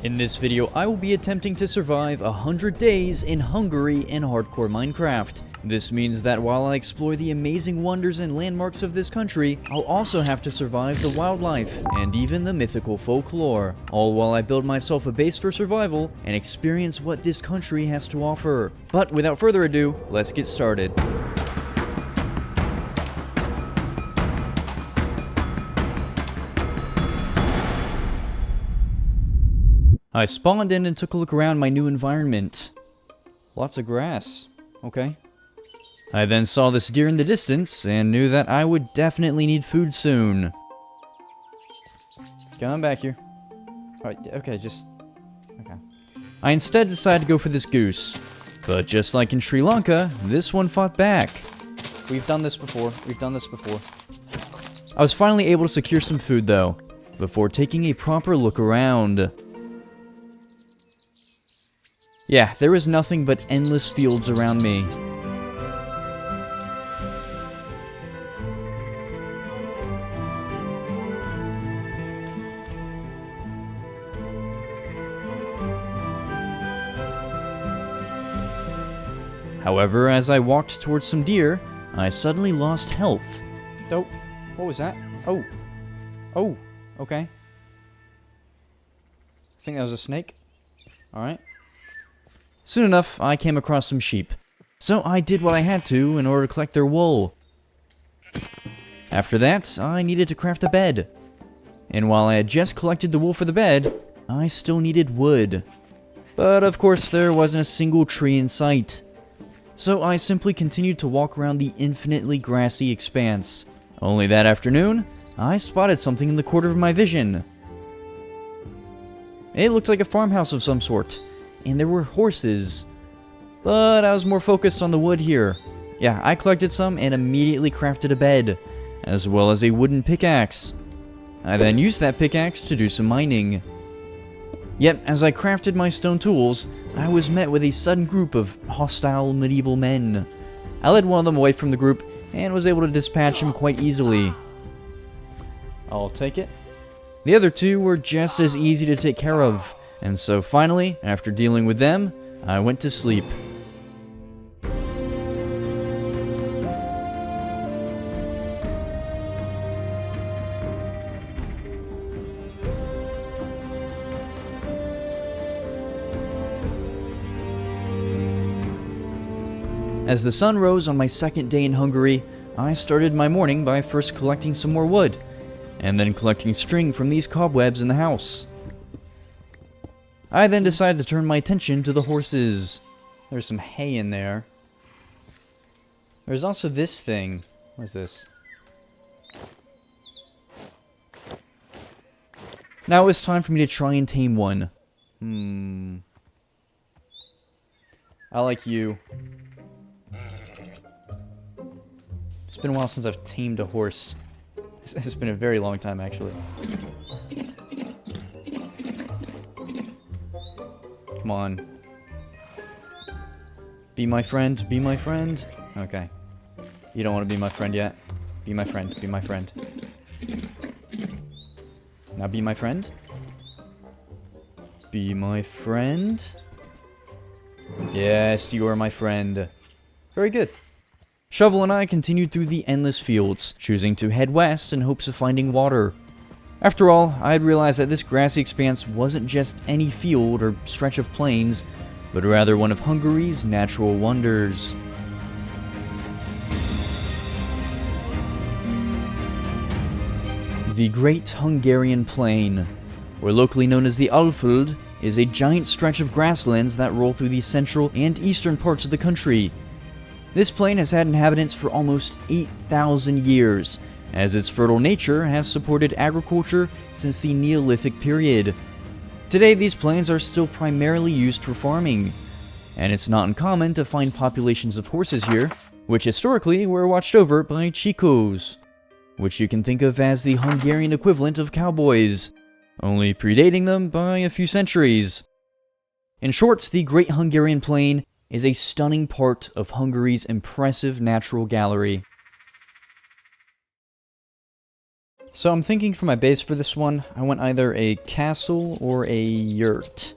In this video, I will be attempting to survive 100 days in Hungary in hardcore Minecraft. This means that while I explore the amazing wonders and landmarks of this country, I'll also have to survive the wildlife and even the mythical folklore, all while I build myself a base for survival and experience what this country has to offer. But without further ado, let's get started. I spawned in and took a look around my new environment. Lots of grass. Okay. I then saw this deer in the distance and knew that I would definitely need food soon. Come back here. Alright, okay, okay. I instead decided to go for this goose. But just like in Sri Lanka, this one fought back. We've done this before. I was finally able to secure some food though, before taking a proper look around. Yeah, there is nothing but endless fields around me. However, as I walked towards some deer, I suddenly lost health. Oh, what was that? Oh, okay. I think that was a snake. Alright. Soon enough, I came across some sheep, so I did what I had to in order to collect their wool. After that, I needed to craft a bed. And while I had just collected the wool for the bed, I still needed wood. But of course, there wasn't a single tree in sight. So I simply continued to walk around the infinitely grassy expanse. Only that afternoon, I spotted something in the corner of my vision. It looked like a farmhouse of some sort. And there were horses. But I was more focused on the wood here. Yeah, I collected some and immediately crafted a bed, as well as a wooden pickaxe. I then used that pickaxe to do some mining. Yet, as I crafted my stone tools, I was met with a sudden group of hostile medieval men. I led one of them away from the group and was able to dispatch him quite easily. I'll take it. The other two were just as easy to take care of. And so finally, after dealing with them, I went to sleep. As the sun rose on my second day in Hungary, I started my morning by first collecting some more wood, and then collecting string from these cobwebs in the house. I then decided to turn my attention to the horses. There's some hay in there. There's also this thing. What is this? Now it's time for me to try and tame one. I like you. It's been a while since I've tamed a horse. It's been a very long time, actually. Come on. Be my friend, be my friend. Okay. You don't want to be my friend yet. Be my friend, be my friend. Now be my friend. Be my friend. Yes, you are my friend. Very good. Shovel and I continued through the endless fields, choosing to head west in hopes of finding water. After all, I had realized that this grassy expanse wasn't just any field or stretch of plains, but rather one of Hungary's natural wonders. The Great Hungarian Plain, or locally known as the Alföld, is a giant stretch of grasslands that roll through the central and eastern parts of the country. This plain has had inhabitants for almost 8,000 years, as its fertile nature has supported agriculture since the Neolithic period. Today, these plains are still primarily used for farming, and it's not uncommon to find populations of horses here, which historically were watched over by chicos, which you can think of as the Hungarian equivalent of cowboys, only predating them by a few centuries. In short, the Great Hungarian Plain is a stunning part of Hungary's impressive natural gallery. So I'm thinking for my base for this one, I want either a castle or a yurt.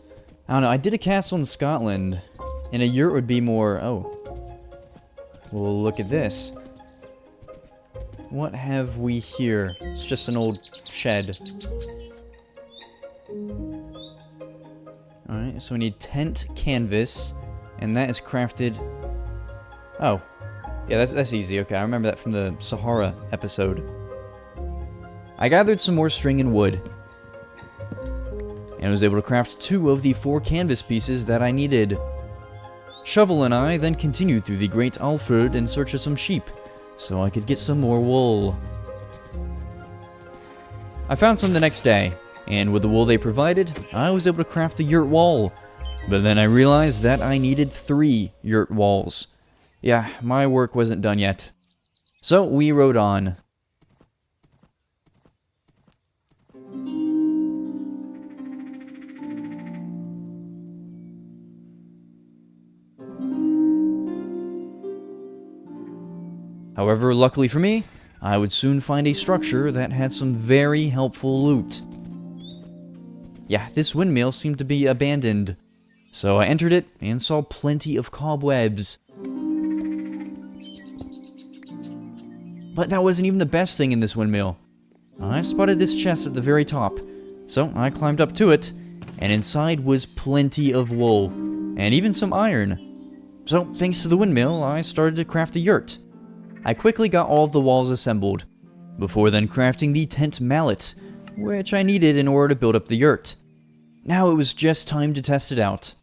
I don't know, I did a castle in Scotland, and a yurt would be more... Oh. Well, look at this. What have we here? It's just an old shed. Alright, so we need tent canvas, and that is crafted... Oh. Yeah, that's easy. Okay, I remember that from the Sahara episode. I gathered some more string and wood, and was able to craft 2 of the 4 canvas pieces that I needed. Shovel and I then continued through the Great Alfred in search of some sheep, so I could get some more wool. I found some the next day, and with the wool they provided, I was able to craft the yurt wall. But then I realized that I needed 3 yurt walls. Yeah, my work wasn't done yet. So we rode on. However, luckily for me, I would soon find a structure that had some very helpful loot. Yeah, this windmill seemed to be abandoned, so I entered it and saw plenty of cobwebs. But that wasn't even the best thing in this windmill. I spotted this chest at the very top, so I climbed up to it, and inside was plenty of wool, and even some iron. So, thanks to the windmill, I started to craft the yurt. I quickly got all of the walls assembled, before then crafting the tent mallet, which I needed in order to build up the yurt. Now it was just time to test it out.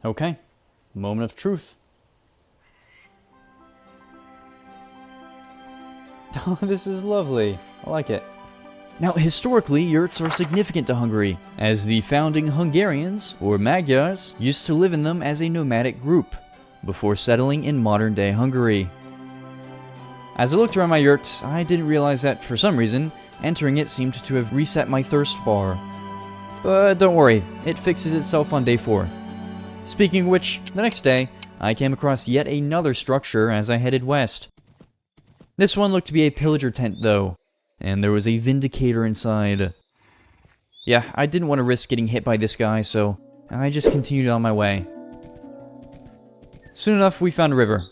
Okay, moment of truth. Oh, this is lovely. I like it. Now, historically, yurts are significant to Hungary, as the founding Hungarians, or Magyars, used to live in them as a nomadic group, before settling in modern-day Hungary. As I looked around my yurt, I didn't realize that, for some reason, entering it seemed to have reset my thirst bar. But don't worry, it fixes itself on day 4. Speaking of which, the next day, I came across yet another structure as I headed west. This one looked to be a pillager tent, though, and there was a vindicator inside. Yeah, I didn't want to risk getting hit by this guy, so I just continued on my way. Soon enough, we found a river.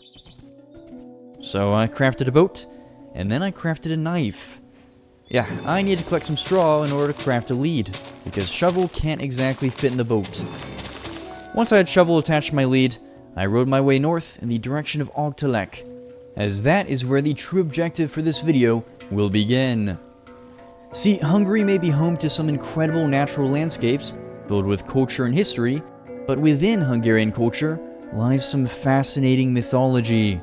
So I crafted a boat, and then I crafted a knife. Yeah, I needed to collect some straw in order to craft a lead, because shovel can't exactly fit in the boat. Once I had shovel attached to my lead, I rode my way north in the direction of Aggtelek, as that is where the true objective for this video will begin. See, Hungary may be home to some incredible natural landscapes filled with culture and history, but within Hungarian culture lies some fascinating mythology.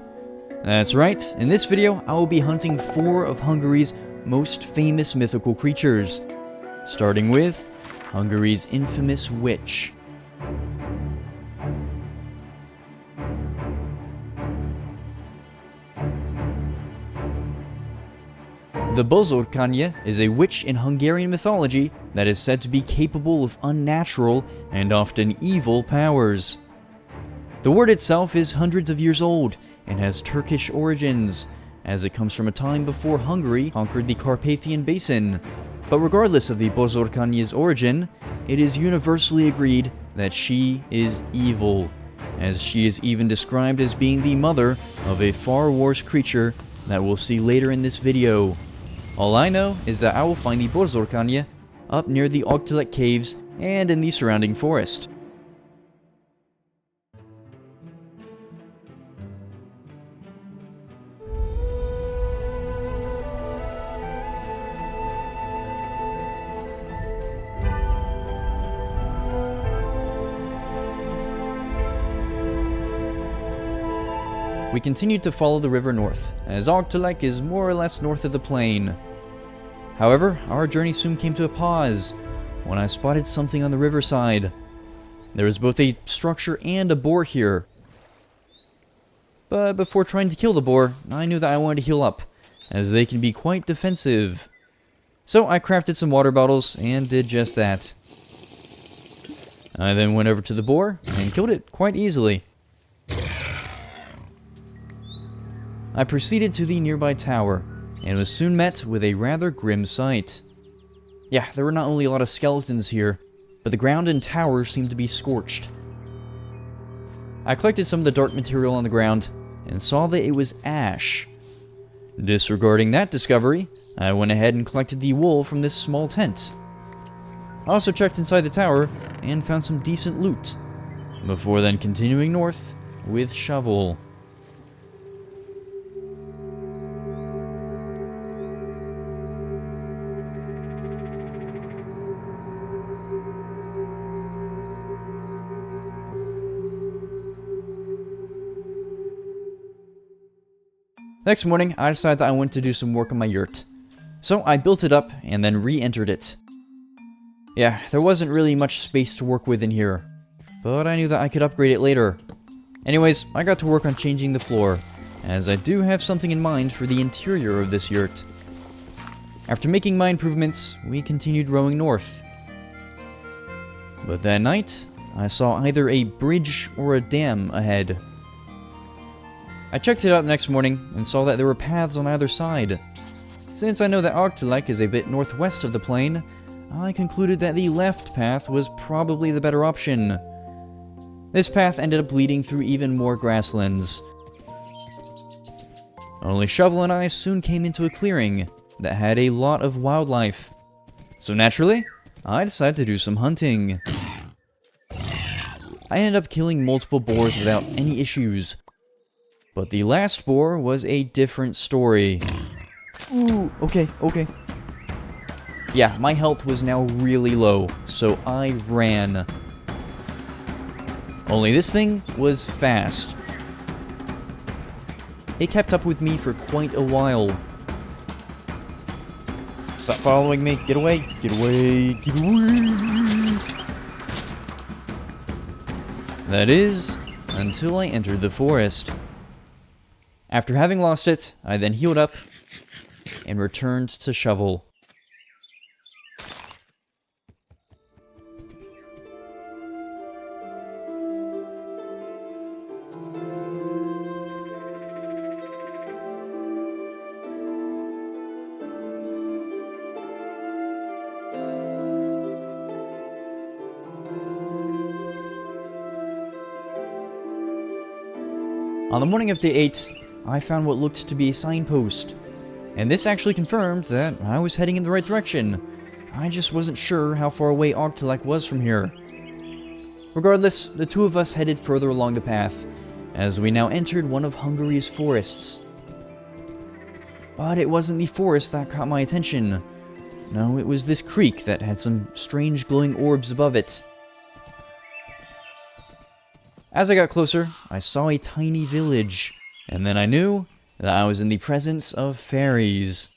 That's right, in this video I will be hunting 4 of Hungary's most famous mythical creatures, starting with Hungary's infamous witch. The Boszorkány is a witch in Hungarian mythology that is said to be capable of unnatural and often evil powers. The word itself is hundreds of years old and has Turkish origins, as it comes from a time before Hungary conquered the Carpathian Basin. But regardless of the Boszorkány's origin, it is universally agreed that she is evil, as she is even described as being the mother of a far worse creature that we'll see later in this video. All I know is that I will find the Boszorkány up near the Aggtelek caves and in the surrounding forest. We continued to follow the river north, as Aggtelek is more or less north of the plain. However, our journey soon came to a pause, when I spotted something on the riverside. There was both a structure and a boar here. But before trying to kill the boar, I knew that I wanted to heal up, as they can be quite defensive. So I crafted some water bottles, and did just that. I then went over to the boar, and killed it quite easily. I proceeded to the nearby tower, and was soon met with a rather grim sight. Yeah, there were not only a lot of skeletons here, but the ground and tower seemed to be scorched. I collected some of the dark material on the ground, and saw that it was ash. Disregarding that discovery, I went ahead and collected the wool from this small tent. I also checked inside the tower, and found some decent loot, before then continuing north with shovel. Next morning, I decided that I wanted to do some work on my yurt. So I built it up and then re-entered it. Yeah, there wasn't really much space to work with in here, but I knew that I could upgrade it later. Anyways, I got to work on changing the floor, as I do have something in mind for the interior of this yurt. After making my improvements, we continued rowing north. But that night, I saw either a bridge or a dam ahead. I checked it out the next morning and saw that there were paths on either side. Since I know that Aggtelek is a bit northwest of the plain, I concluded that the left path was probably the better option. This path ended up leading through even more grasslands. Only Shovel and I soon came into a clearing that had a lot of wildlife. So naturally, I decided to do some hunting. I ended up killing multiple boars without any issues. But the last boar was a different story. Ooh, okay. Yeah, my health was now really low, so I ran. Only this thing was fast. It kept up with me for quite a while. Stop following me. Get away. Get away. Get away. That is, until I entered the forest. After having lost it, I then healed up and returned to Shovel. On the morning of day 8, I found what looked to be a signpost, and this actually confirmed that I was heading in the right direction. I just wasn't sure how far away Aggtelek was from here. Regardless, the two of us headed further along the path, as we now entered one of Hungary's forests. But it wasn't the forest that caught my attention. No, it was this creek that had some strange glowing orbs above it. As I got closer, I saw a tiny village, and then I knew that I was in the presence of fairies.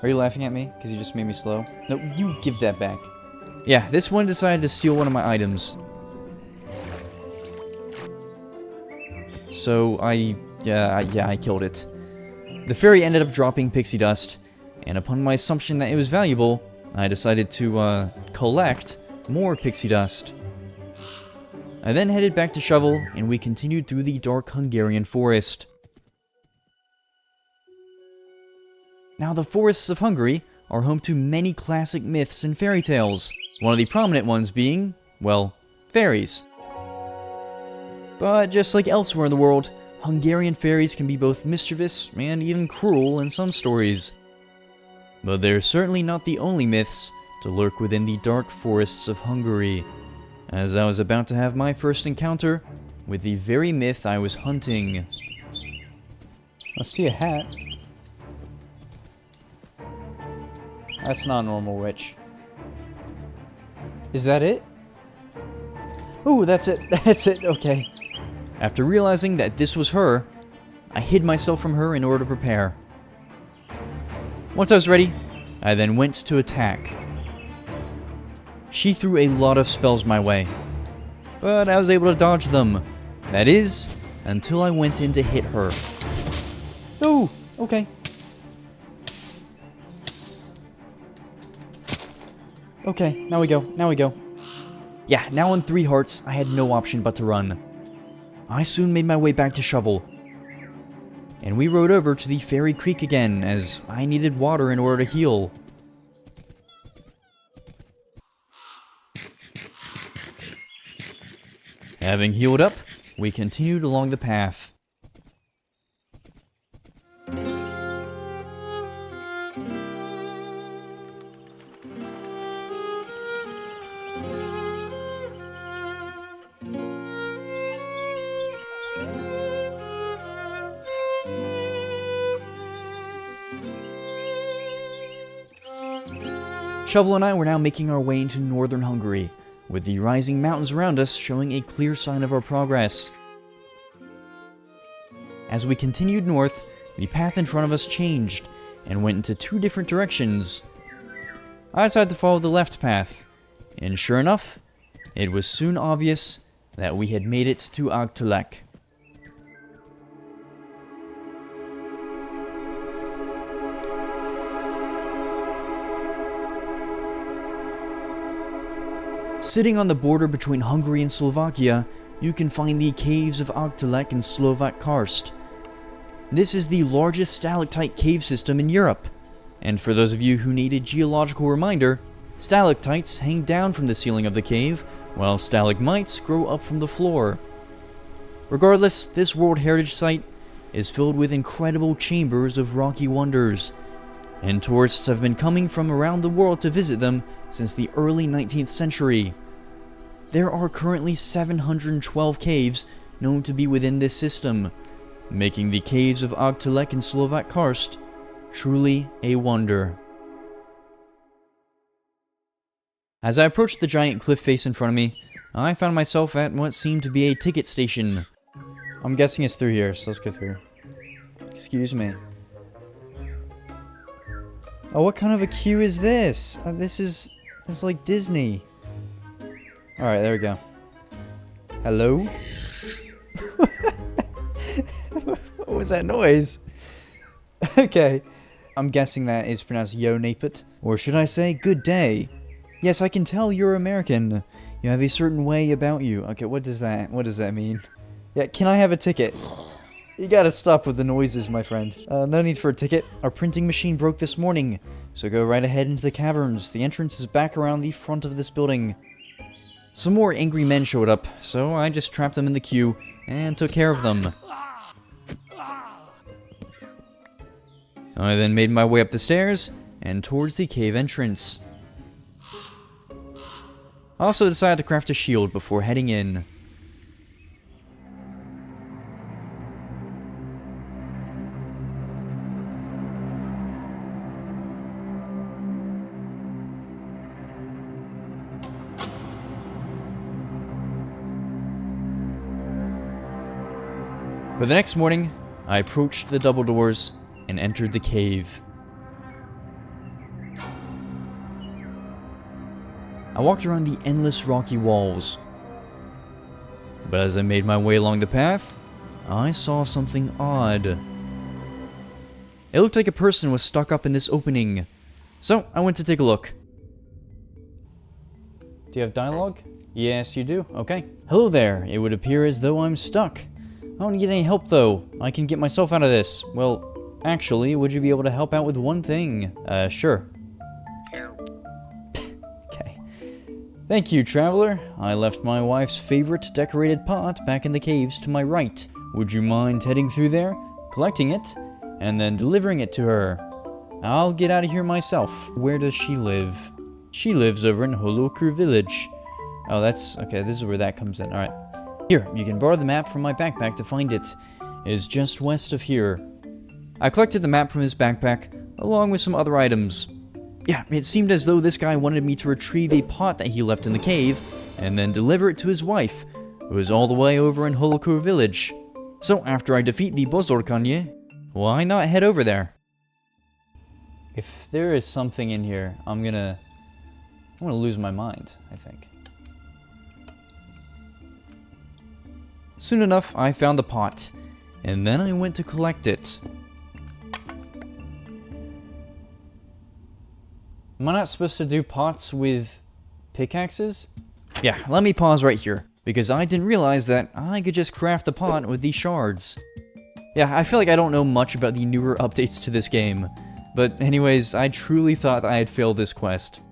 Are you laughing at me? Because you just made me slow? No, you give that back. Yeah, this one decided to steal one of my items. So I killed it. The fairy ended up dropping pixie dust, and upon my assumption that it was valuable, I decided to collect more pixie dust. I then headed back to Shovel, and we continued through the dark Hungarian forest. Now, the forests of Hungary are home to many classic myths and fairy tales, one of the prominent ones being, well, fairies. But just like elsewhere in the world, Hungarian fairies can be both mischievous and even cruel in some stories. But they're certainly not the only myths to lurk within the dark forests of Hungary, as I was about to have my first encounter with the very myth I was hunting. I see a hat. That's not a normal witch. Is that it? Ooh, that's it. That's it. Okay. After realizing that this was her, I hid myself from her in order to prepare. Once I was ready, I then went to attack. She threw a lot of spells my way, but I was able to dodge them. That is, until I went in to hit her. Oh, okay. Okay, now we go. Yeah, now on 3 hearts, I had no option but to run. I soon made my way back to Shovel, and we rode over to the Fairy Creek again, as I needed water in order to heal. Having healed up, we continued along the path. Shovel and I were now making our way into northern Hungary, with the rising mountains around us showing a clear sign of our progress. As we continued north, the path in front of us changed, and went into two different directions. I decided to follow the left path, and sure enough, it was soon obvious that we had made it to Aggtelek. Sitting on the border between Hungary and Slovakia, you can find the caves of Aggtelek and Slovak Karst. This is the largest stalactite cave system in Europe, and for those of you who need a geological reminder, stalactites hang down from the ceiling of the cave, while stalagmites grow up from the floor. Regardless, this World Heritage Site is filled with incredible chambers of rocky wonders, and tourists have been coming from around the world to visit them since the early 19th century. There are currently 712 caves known to be within this system, making the caves of Aggtelek and Slovak Karst truly a wonder. As I approached the giant cliff face in front of me, I found myself at what seemed to be a ticket station. I'm guessing it's through here, so let's go through. Excuse me. Oh, what kind of a queue is this? This is like Disney. Alright, there we go. Hello? What was that noise? Okay. I'm guessing that is pronounced Yo Napit. Or should I say, good day? Yes, I can tell you're American. You have a certain way about you. Okay, what does that mean? Yeah, can I have a ticket? You gotta stop with the noises, my friend. No need for a ticket. Our printing machine broke this morning, so go right ahead into the caverns. The entrance is back around the front of this building. Some more angry men showed up, so I just trapped them in the queue and took care of them. I then made my way up the stairs and towards the cave entrance. I also decided to craft a shield before heading in. But the next morning, I approached the double doors and entered the cave. I walked around the endless rocky walls, but as I made my way along the path, I saw something odd. It looked like a person was stuck up in this opening, so I went to take a look. Do you have dialogue? Yes, you do. Okay. Hello there. It would appear as though I'm stuck. I don't need any help, though. I can get myself out of this. Well, actually, would you be able to help out with one thing? Sure. Okay. Thank you, traveler. I left my wife's favorite decorated pot back in the caves to my right. Would you mind heading through there, collecting it, and then delivering it to her? I'll get out of here myself. Where does she live? She lives over in Hollókő village. Oh, that's... okay, this is where that comes in. Alright. Here, you can borrow the map from my backpack to find it. It is just west of here. I collected the map from his backpack, along with some other items. Yeah, it seemed as though this guy wanted me to retrieve a pot that he left in the cave, and then deliver it to his wife, who is all the way over in Hollókő village. So after I defeat the Boszorkány, why not head over there? If there is something in here, I'm gonna lose my mind, I think. Soon enough, I found the pot, and then I went to collect it. Am I not supposed to do pots with pickaxes? Yeah, let me pause right here. because I didn't realize that I could just craft the pot with these shards. Yeah, I feel like I don't know much about the newer updates to this game, but anyways, I truly thought I had failed this quest.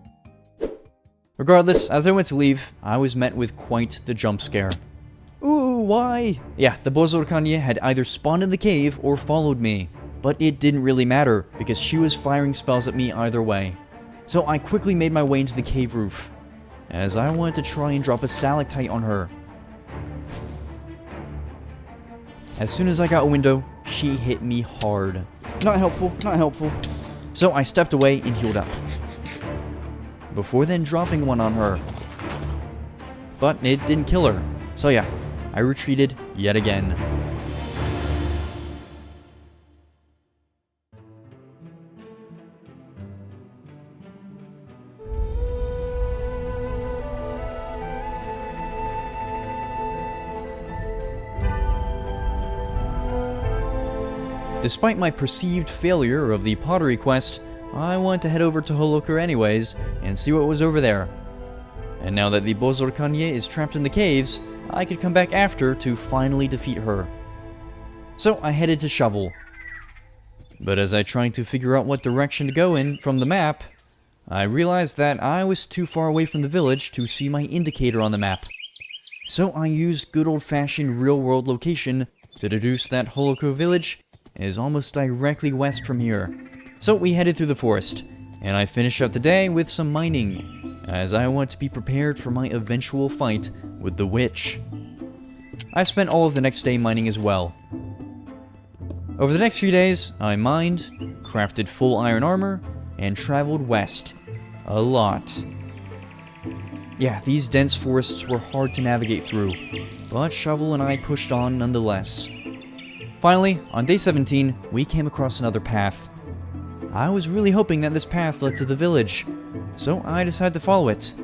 Regardless, as I went to leave, I was met with quite the jump scare. Ooh, why? Yeah, the Boszorkány had either spawned in the cave or followed me, but it didn't really matter, because she was firing spells at me either way. So I quickly made my way into the cave roof, as I wanted to try and drop a stalactite on her. As soon as I got a window, she hit me hard. Not helpful, not helpful. So I stepped away and healed up, before then dropping one on her. But it didn't kill her, so yeah, I retreated yet again. Despite my perceived failure of the pottery quest, I wanted to head over to Hollókő anyways and see what was over there. And now that the Boszorkány is trapped in the caves, I could come back after to finally defeat her. So I headed to Shovel. But as I tried to figure out what direction to go in from the map, I realized that I was too far away from the village to see my indicator on the map. So I used good old-fashioned real-world location to deduce that Hollókő village is almost directly west from here. So we headed through the forest, and I finished up the day with some mining, as I want to be prepared for my eventual fight with the witch. I spent all of the next day mining as well. Over the next few days, I mined, crafted full iron armor, and traveled west. A lot. Yeah, these dense forests were hard to navigate through, but Shovel and I pushed on nonetheless. Finally, on day 17, we came across another path. I was really hoping that this path led to the village, so I decided to follow it.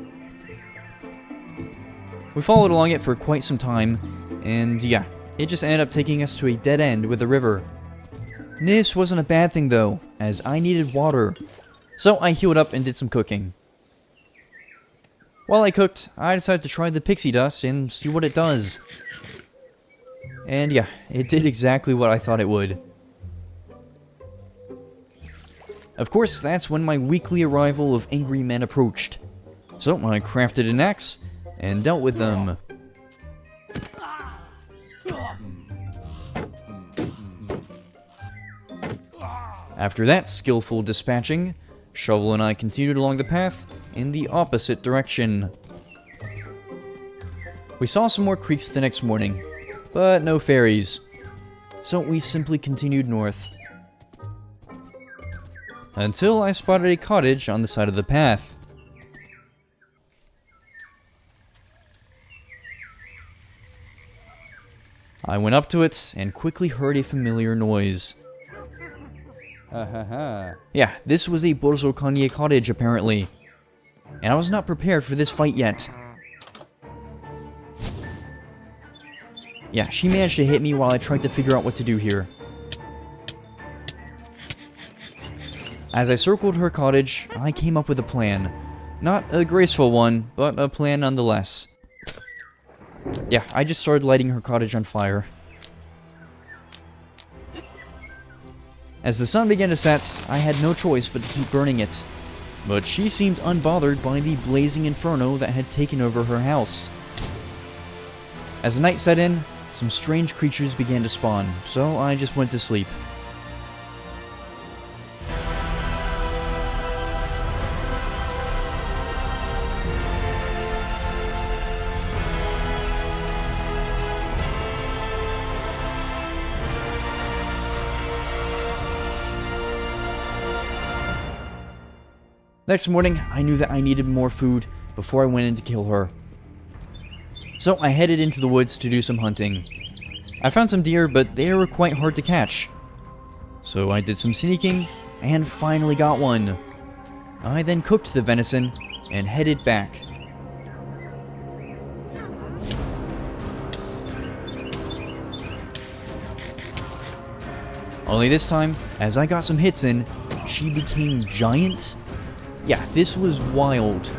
We followed along it for quite some time, and yeah, it just ended up taking us to a dead end with a river. This wasn't a bad thing though, as I needed water, so I healed up and did some cooking. While I cooked, I decided to try the pixie dust and see what it does. And yeah, it did exactly what I thought it would. Of course, that's when my weekly arrival of angry men approached. So I crafted an axe and dealt with them. After that skillful dispatching, Shovel and I continued along the path in the opposite direction. We saw some more creeks the next morning, but no fairies, so we simply continued north. Until I spotted a cottage on the side of the path. I went up to it and quickly heard a familiar noise. Yeah, this was a Boszorkány cottage apparently, and I was not prepared for this fight yet. Yeah, she managed to hit me while I tried to figure out what to do here. As I circled her cottage, I came up with a plan. Not a graceful one, but a plan nonetheless. Yeah, I just started lighting her cottage on fire. As the sun began to set, I had no choice but to keep burning it. But she seemed unbothered by the blazing inferno that had taken over her house. As the night set in, some strange creatures began to spawn, so I just went to sleep. Next morning, I knew that I needed more food before I went in to kill her. So I headed into the woods to do some hunting. I found some deer, but they were quite hard to catch. So I did some sneaking, and finally got one. I then cooked the venison, and headed back. Only this time, as I got some hits in, she became giant. Yeah, this was wild.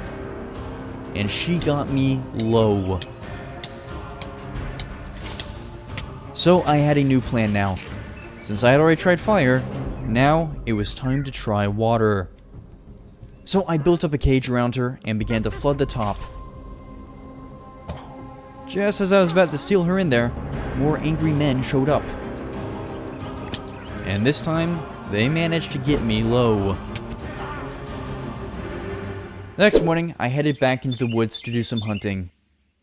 And she got me low. So I had a new plan now. Since I had already tried fire, now it was time to try water. So I built up a cage around her and began to flood the top. Just as I was about to seal her in there, more angry men showed up. And this time, they managed to get me low. The next morning, I headed back into the woods to do some hunting.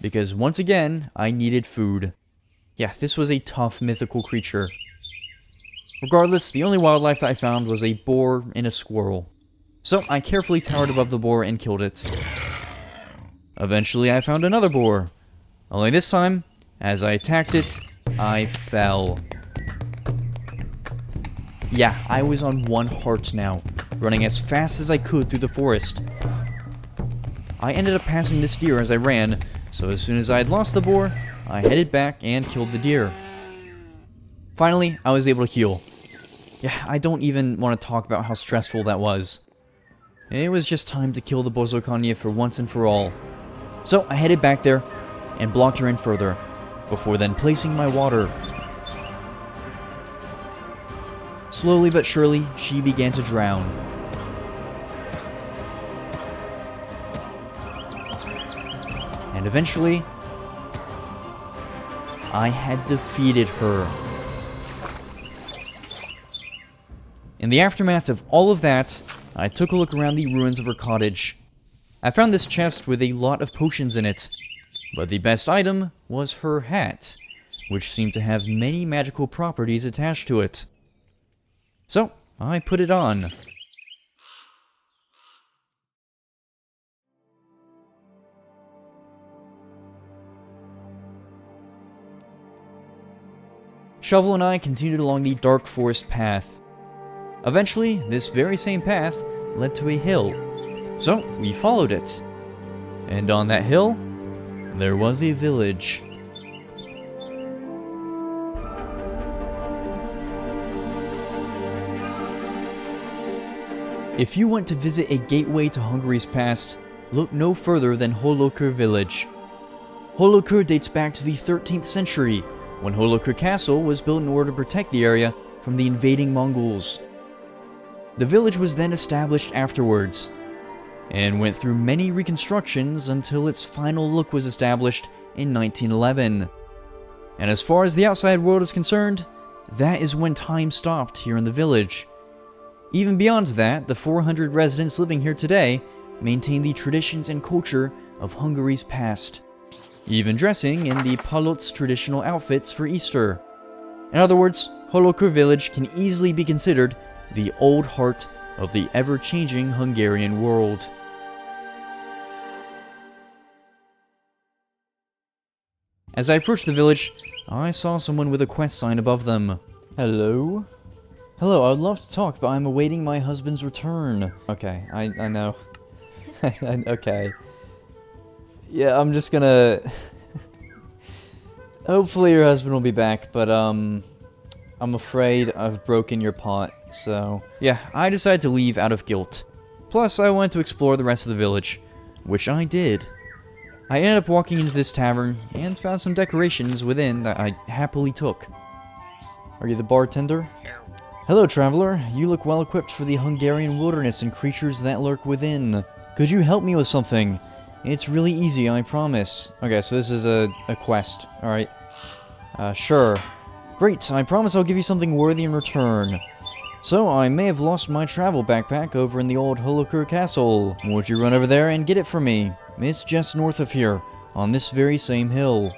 Because once again, I needed food. Yeah, this was a tough mythical creature. Regardless, the only wildlife that I found was a boar and a squirrel. So I carefully towered above the boar and killed it. Eventually, I found another boar. Only this time, as I attacked it, I fell. Yeah, I was on 1 heart now, running as fast as I could through the forest. I ended up passing this deer as I ran, so as soon as I had lost the boar, I headed back and killed the deer. Finally, I was able to heal. Yeah, I don't even want to talk about how stressful that was. It was just time to kill the Boszorkány for once and for all. So I headed back there and blocked her in further, before then placing my water. Slowly but surely, she began to drown. And eventually, I had defeated her. In the aftermath of all of that, I took a look around the ruins of her cottage. I found this chest with a lot of potions in it, but the best item was her hat, which seemed to have many magical properties attached to it. So, I put it on. Shovel and I continued along the dark forest path. Eventually, this very same path led to a hill, so we followed it. And on that hill, there was a village. If you want to visit a gateway to Hungary's past, look no further than Hollókő village. Hollókő dates back to the 13th century, when Hollókő Castle was built in order to protect the area from the invading Mongols. The village was then established afterwards, and went through many reconstructions until its final look was established in 1911. And as far as the outside world is concerned, that is when time stopped here in the village. Even beyond that, the 400 residents living here today maintain the traditions and culture of Hungary's past, even dressing in the Palot's traditional outfits for Easter. In other words, Hollókő village can easily be considered the old heart of the ever-changing Hungarian world. As I approached the village, I saw someone with a quest sign above them. Hello? Hello, I would love to talk, but I'm awaiting my husband's return. Okay, I know. Okay. Yeah, I'm just gonna... Hopefully your husband will be back, but I'm afraid I've broken your pot, so... Yeah, I decided to leave out of guilt. Plus, I wanted to explore the rest of the village, which I did. I ended up walking into this tavern, and found some decorations within that I happily took. Are you the bartender? Hello, traveler. You look well equipped for the Hungarian wilderness and creatures that lurk within. Could you help me with something? It's really easy, I promise. Okay, so this is a quest. Alright. Sure. Great, I promise I'll give you something worthy in return. So, I may have lost my travel backpack over in the old Hollókő castle. Would you run over there and get it for me? It's just north of here, on this very same hill.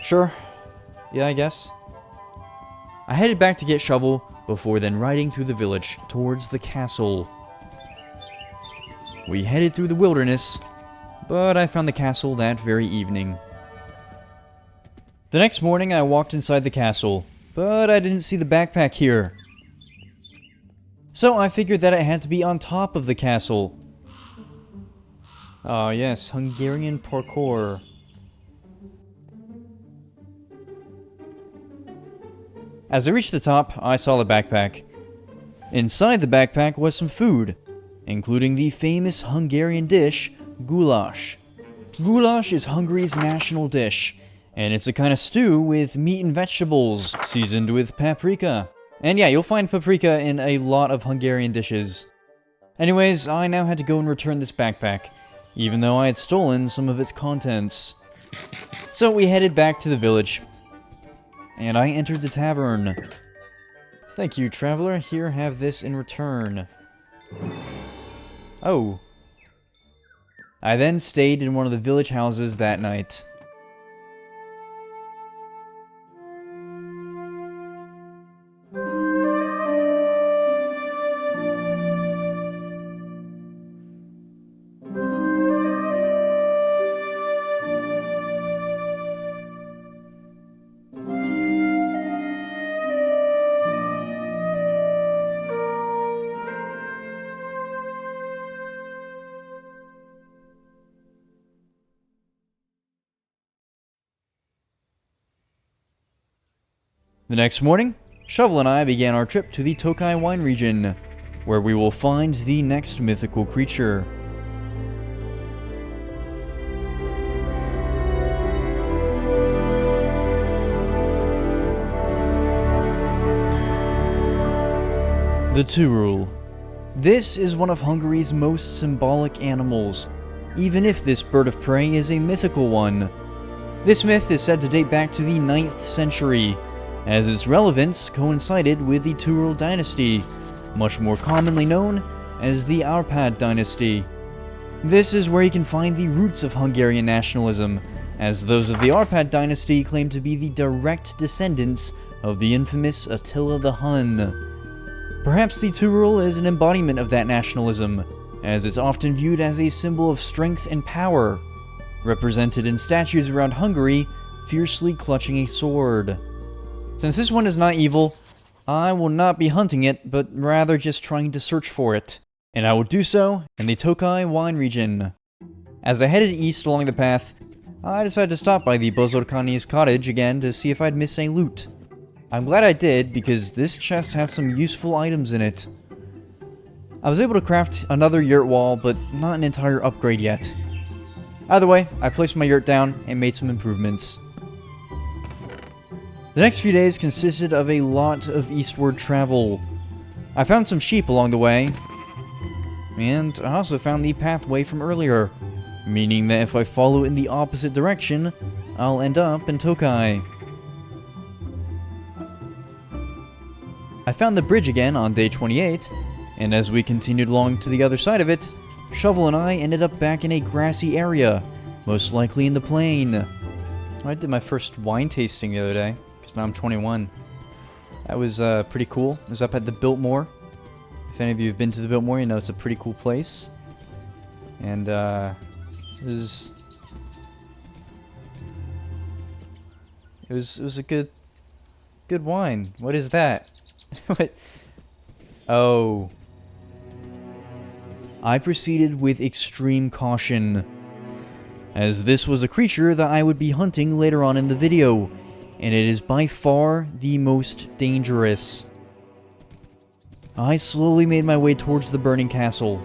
Sure. Yeah, I guess. I headed back to get Shovel, before then riding through the village, towards the castle. We headed through the wilderness, but I found the castle that very evening. The next morning I walked inside the castle, but I didn't see the backpack here. So I figured that it had to be on top of the castle. Ah yes, Hungarian parkour. As I reached the top, I saw the backpack. Inside the backpack was some food, including the famous Hungarian dish, goulash. Goulash is Hungary's national dish, And it's a kind of stew with meat and vegetables, seasoned with paprika. And yeah, you'll find paprika in a lot of Hungarian dishes. Anyways, I now had to go and return this backpack, even though I had stolen some of its contents. So we headed back to the village, and I entered the tavern. Thank you, traveler. Here, have this in return. Oh. I then stayed in one of the village houses that night. The next morning, Shovel and I began our trip to the Tokaj wine region, where we will find the next mythical creature. The Turul. This is one of Hungary's most symbolic animals, even if this bird of prey is a mythical one. This myth is said to date back to the 9th century, as its relevance coincided with the Turul dynasty, much more commonly known as the Arpad dynasty. This is where you can find the roots of Hungarian nationalism, as those of the Arpad dynasty claim to be the direct descendants of the infamous Attila the Hun. Perhaps the Turul is an embodiment of that nationalism, as it's often viewed as a symbol of strength and power, represented in statues around Hungary fiercely clutching a sword. Since this one is not evil, I will not be hunting it, but rather just trying to search for it. And I will do so in the Tokaj wine region. As I headed east along the path, I decided to stop by the Boszorkány's cottage again to see if I'd missed any loot. I'm glad I did, because this chest had some useful items in it. I was able to craft another yurt wall, but not an entire upgrade yet. Either way, I placed my yurt down and made some improvements. The next few days consisted of a lot of eastward travel. I found some sheep along the way, and I also found the pathway from earlier, meaning that if I follow in the opposite direction, I'll end up in Tokaj. I found the bridge again on day 28, and as we continued along to the other side of it, Shovel and I ended up back in a grassy area, most likely in the plain. I did my first wine tasting the other day. Now I'm 21. That was pretty cool. It was up at the Biltmore. If any of you have been to the Biltmore, you know it's a pretty cool place. And it was a good wine. What is that? What? Oh. I proceeded with extreme caution, as this was a creature that I would be hunting later on in the video, and it is by far the most dangerous. I slowly made my way towards the burning castle.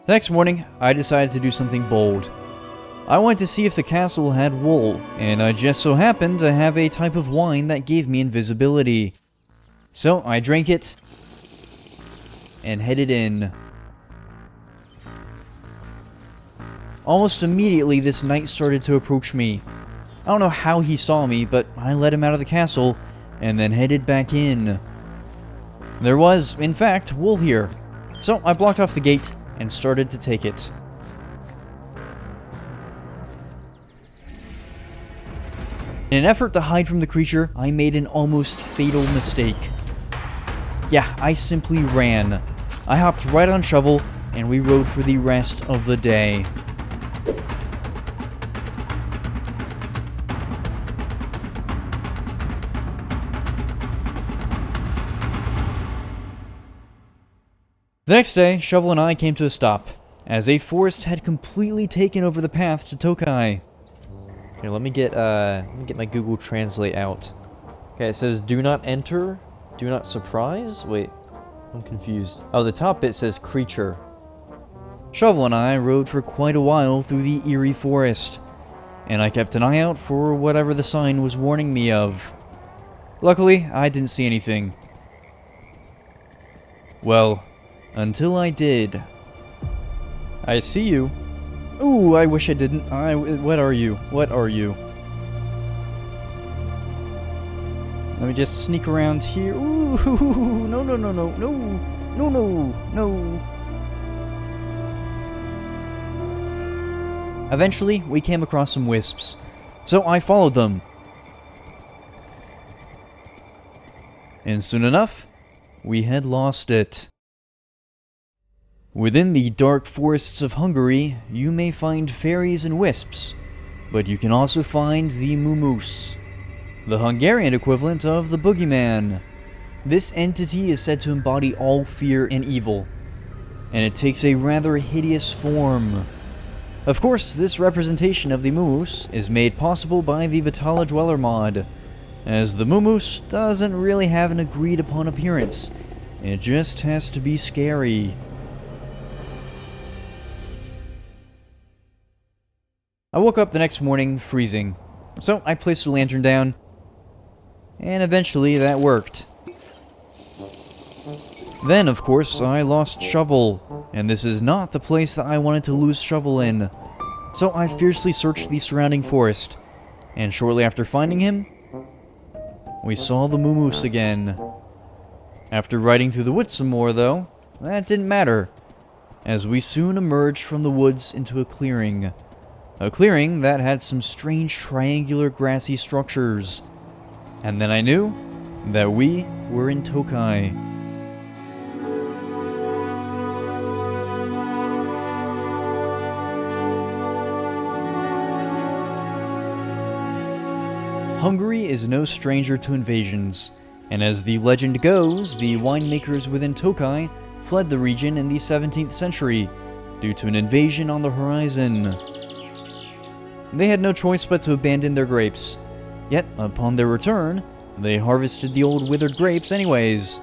The next morning, I decided to do something bold. I wanted to see if the castle had wool, and I just so happened to have a type of wine that gave me invisibility. So I drank it, and headed in. Almost immediately, this knight started to approach me. I don't know how he saw me, but I let him out of the castle, and then headed back in. There was, in fact, wool here, so I blocked off the gate and started to take it. In an effort to hide from the creature, I made an almost fatal mistake. Yeah, I simply ran. I hopped right on Shovel, and we rode for the rest of the day. The next day, Shovel and I came to a stop, as a forest had completely taken over the path to Tokaj. Here, let me get my Google Translate out. Okay, it says, do not enter Do not surprise? Wait, I'm confused. Oh, the top bit says creature. Shovel and I rode for quite a while through the eerie forest, and I kept an eye out for whatever the sign was warning me of. Luckily, I didn't see anything. Well, until I did. I see you. Ooh, I wish I didn't. What are you? What are you? Let me just sneak around here. Ooh, no, no, no, no, no, no, no, no. Eventually, we came across some wisps, so I followed them. And soon enough, we had lost it. Within the dark forests of Hungary, you may find fairies and wisps, but you can also find the mumus, the Hungarian equivalent of the boogeyman. This entity is said to embody all fear and evil, and it takes a rather hideous form. Of course, this representation of the mumus is made possible by the Vitala Dweller mod, as the mumus doesn't really have an agreed upon appearance, it just has to be scary. I woke up the next morning freezing, so I placed a lantern down, and eventually that worked. Then, of course, I lost Shovel, and this is not the place that I wanted to lose Shovel in. So I fiercely searched the surrounding forest, and shortly after finding him, we saw the mumus again. After riding through the woods some more, though, that didn't matter, as we soon emerged from the woods into a clearing. A clearing that had some strange triangular grassy structures. And then I knew that we were in Tokaj. Hungary is no stranger to invasions, and as the legend goes, the winemakers within Tokaj fled the region in the 17th century due to an invasion on the horizon. They had no choice but to abandon their grapes, yet upon their return, they harvested the old withered grapes anyways,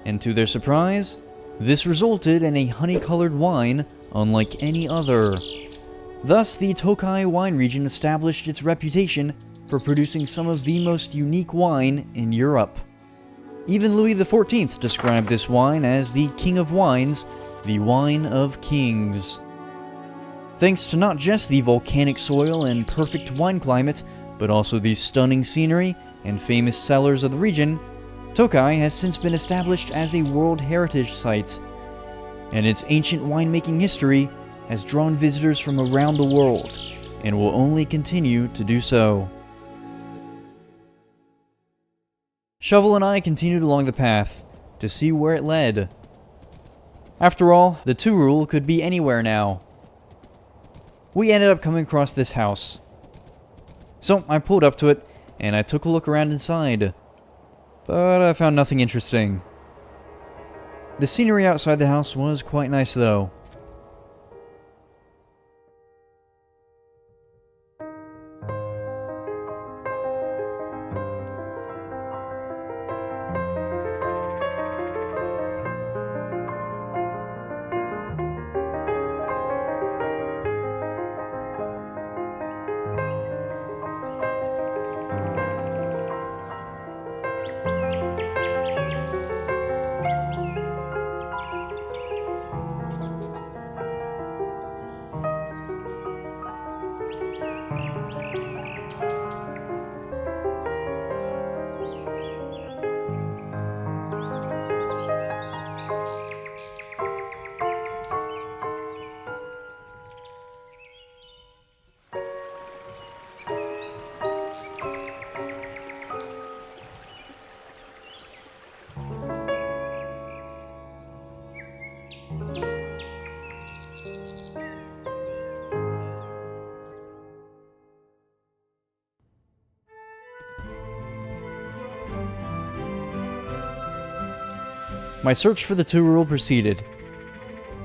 and to their surprise, this resulted in a honey-colored wine unlike any other. Thus, the Tokaj wine region established its reputation for producing some of the most unique wine in Europe. Even Louis XIV described this wine as the king of wines, the wine of kings. Thanks to not just the volcanic soil and perfect wine climate, but also the stunning scenery and famous cellars of the region, Tokaj has since been established as a World Heritage Site, and its ancient winemaking history has drawn visitors from around the world, and will only continue to do so. Shovel and I continued along the path to see where it led. After all, the Turul could be anywhere now. We ended up coming across this house. So I pulled up to it, and I took a look around inside. But I found nothing interesting. The scenery outside the house was quite nice though. My search for the Turul proceeded.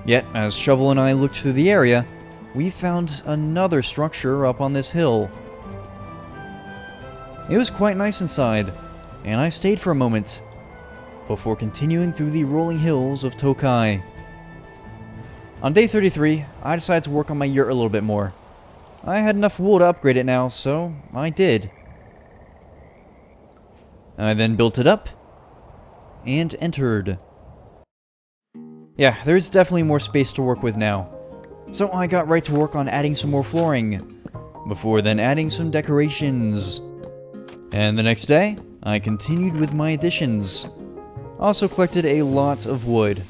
Yet, as Shovel and I looked through the area, we found another structure up on this hill. It was quite nice inside, and I stayed for a moment. before continuing through the rolling hills of Tokaj. On day 33, I decided to work on my yurt a little bit more. I had enough wool to upgrade it now, so I did. I then built it up and entered. Yeah, there's definitely more space to work with now. So I got right to work on adding some more flooring, before then adding some decorations. And the next day, I continued with my additions. Also collected a lot of wood.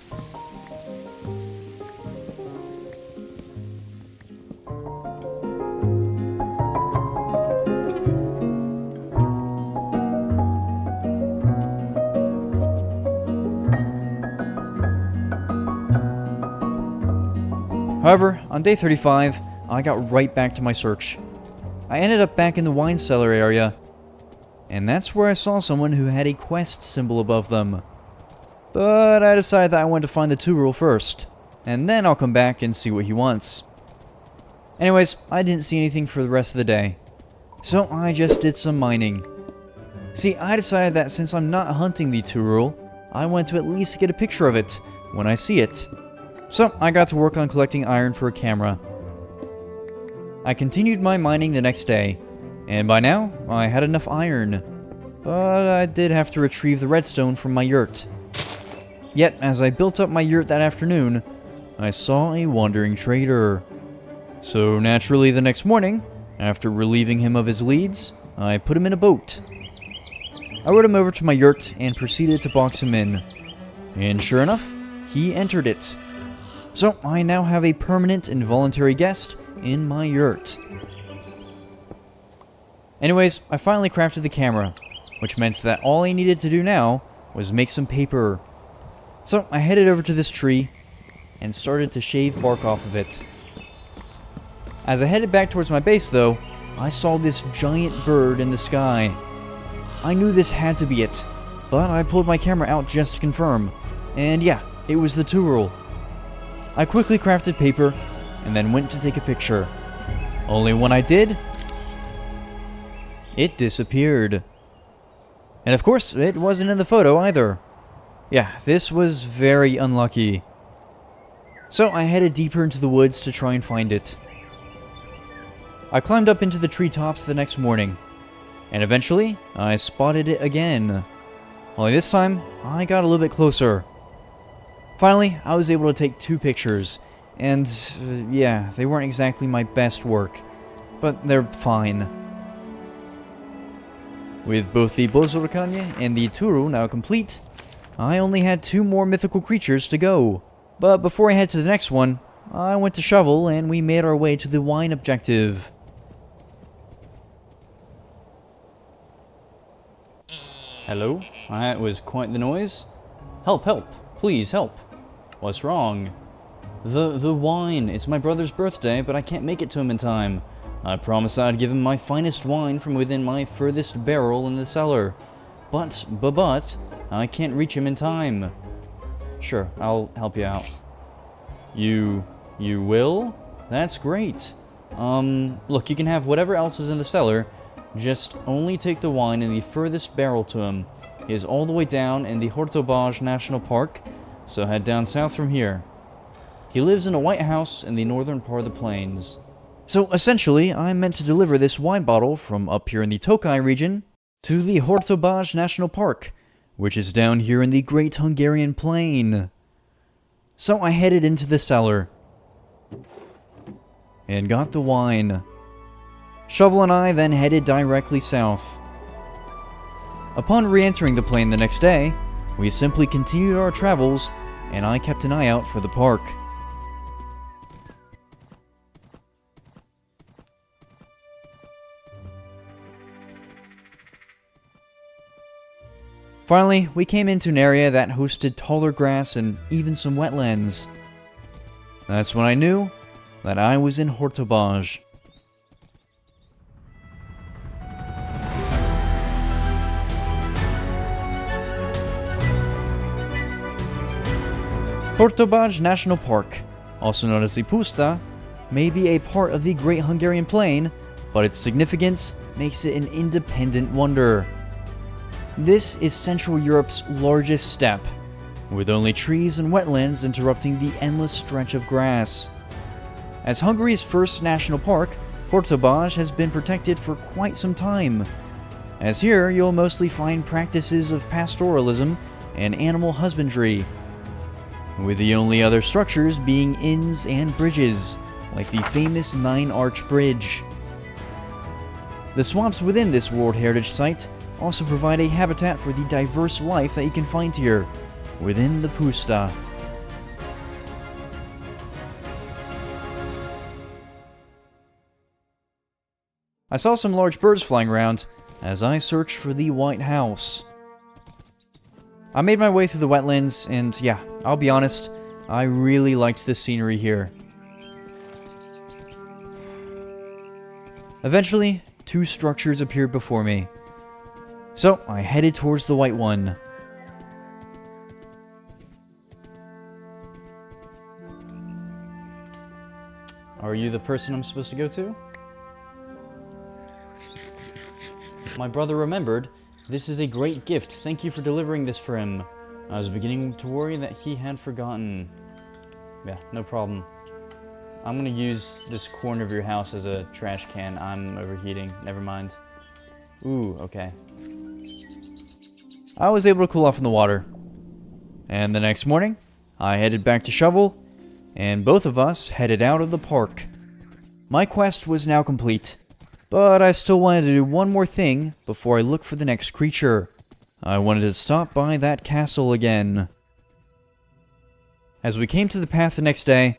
However, on day 35, I got right back to my search. I ended up back in the wine cellar area, and that's where I saw someone who had a quest symbol above them. But I decided that I wanted to find the Turul first, and then I'll come back and see what he wants. Anyways, I didn't see anything for the rest of the day, so I just did some mining. See, I decided that since I'm not hunting the Turul, I wanted to at least get a picture of it when I see it. So I got to work on collecting iron for a camera. I continued my mining the next day, and by now, I had enough iron. But I did have to retrieve the redstone from my yurt. Yet, as I built up my yurt that afternoon, I saw a wandering trader. So naturally the next morning, after relieving him of his leads, I put him in a boat. I rowed him over to my yurt and proceeded to box him in. And sure enough, he entered it. So I now have a permanent involuntary guest in my yurt. Anyways, I finally crafted the camera, which meant that all I needed to do now was make some paper. So I headed over to this tree and started to shave bark off of it. As I headed back towards my base though, I saw this giant bird in the sky. I knew this had to be it, but I pulled my camera out just to confirm. And yeah, it was the Turul. I quickly crafted paper, and then went to take a picture. Only when I did, it disappeared. And of course, it wasn't in the photo either. Yeah, this was very unlucky. So I headed deeper into the woods to try and find it. I climbed up into the treetops the next morning, and eventually, I spotted it again. Only this time, I got a little bit closer. Finally, I was able to take 2 pictures, and yeah, they weren't exactly my best work, but they're fine. With both the Boszorkány and the Turul now complete, I only had 2 more mythical creatures to go. But before I head to the next one, I went to shovel and we made our way to the wine objective. Hello? That was quite the noise. Help, help, please help. What's wrong? The wine. It's my brother's birthday, but I can't make it to him in time. I promised I'd give him my finest wine from within my furthest barrel in the cellar. But, I can't reach him in time. Sure, I'll help you out. You will? That's great. Look, you can have whatever else is in the cellar. Just only take the wine in the furthest barrel to him. He is all the way down in the Hortobágy National Park, so head down south from here. He lives in a white house in the northern part of the plains. So essentially, I'm meant to deliver this wine bottle from up here in the Tokaj region to the Hortobágy National Park, which is down here in the Great Hungarian Plain. So I headed into the cellar and got the wine. Shovel and I then headed directly south. Upon re-entering the plain the next day, we simply continued our travels, and I kept an eye out for the park. Finally, we came into an area that hosted taller grass and even some wetlands. That's when I knew that I was in Hortobágy. Hortobágy National Park, also known as the Puszta, may be a part of the Great Hungarian Plain, but its significance makes it an independent wonder. This is Central Europe's largest steppe, with only trees and wetlands interrupting the endless stretch of grass. As Hungary's first national park, Hortobágy has been protected for quite some time, as here you'll mostly find practices of pastoralism and animal husbandry, with the only other structures being inns and bridges, like the famous 9-arch bridge. The swamps within this World Heritage Site also provide a habitat for the diverse life that you can find here, within the puszta. I saw some large birds flying around as I searched for the White House. I made my way through the wetlands, and yeah, I'll be honest, I really liked the scenery here. Eventually, 2 structures appeared before me, so I headed towards the white one. Are you the person I'm supposed to go to? My brother remembered. This is a great gift. Thank you for delivering this for him. I was beginning to worry that he had forgotten. Yeah, no problem. I'm gonna use this corner of your house as a trash can. I'm overheating. Never mind. Ooh, okay. I was able to cool off in the water. And the next morning, I headed back to Shovel, and both of us headed out of the park. My quest was now complete, but I still wanted to do one more thing before I look for the next creature. I wanted to stop by that castle again. As we came to the path the next day,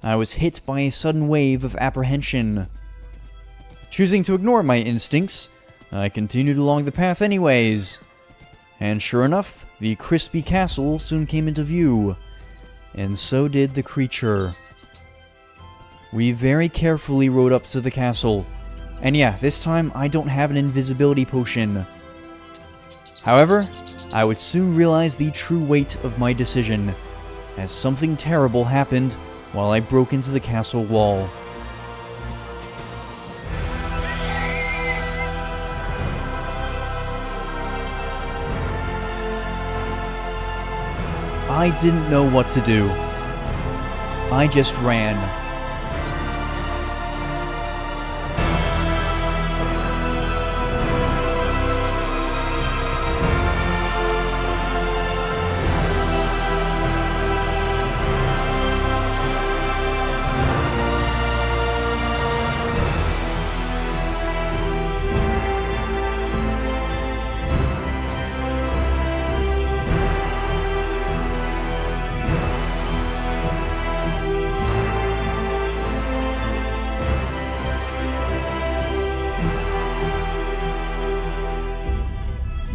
I was hit by a sudden wave of apprehension. Choosing to ignore my instincts, I continued along the path anyways. And sure enough, the crispy castle soon came into view, and so did the creature. We very carefully rode up to the castle, and yeah, this time I don't have an invisibility potion. However, I would soon realize the true weight of my decision, as something terrible happened while I broke into the castle wall. I didn't know what to do. I just ran.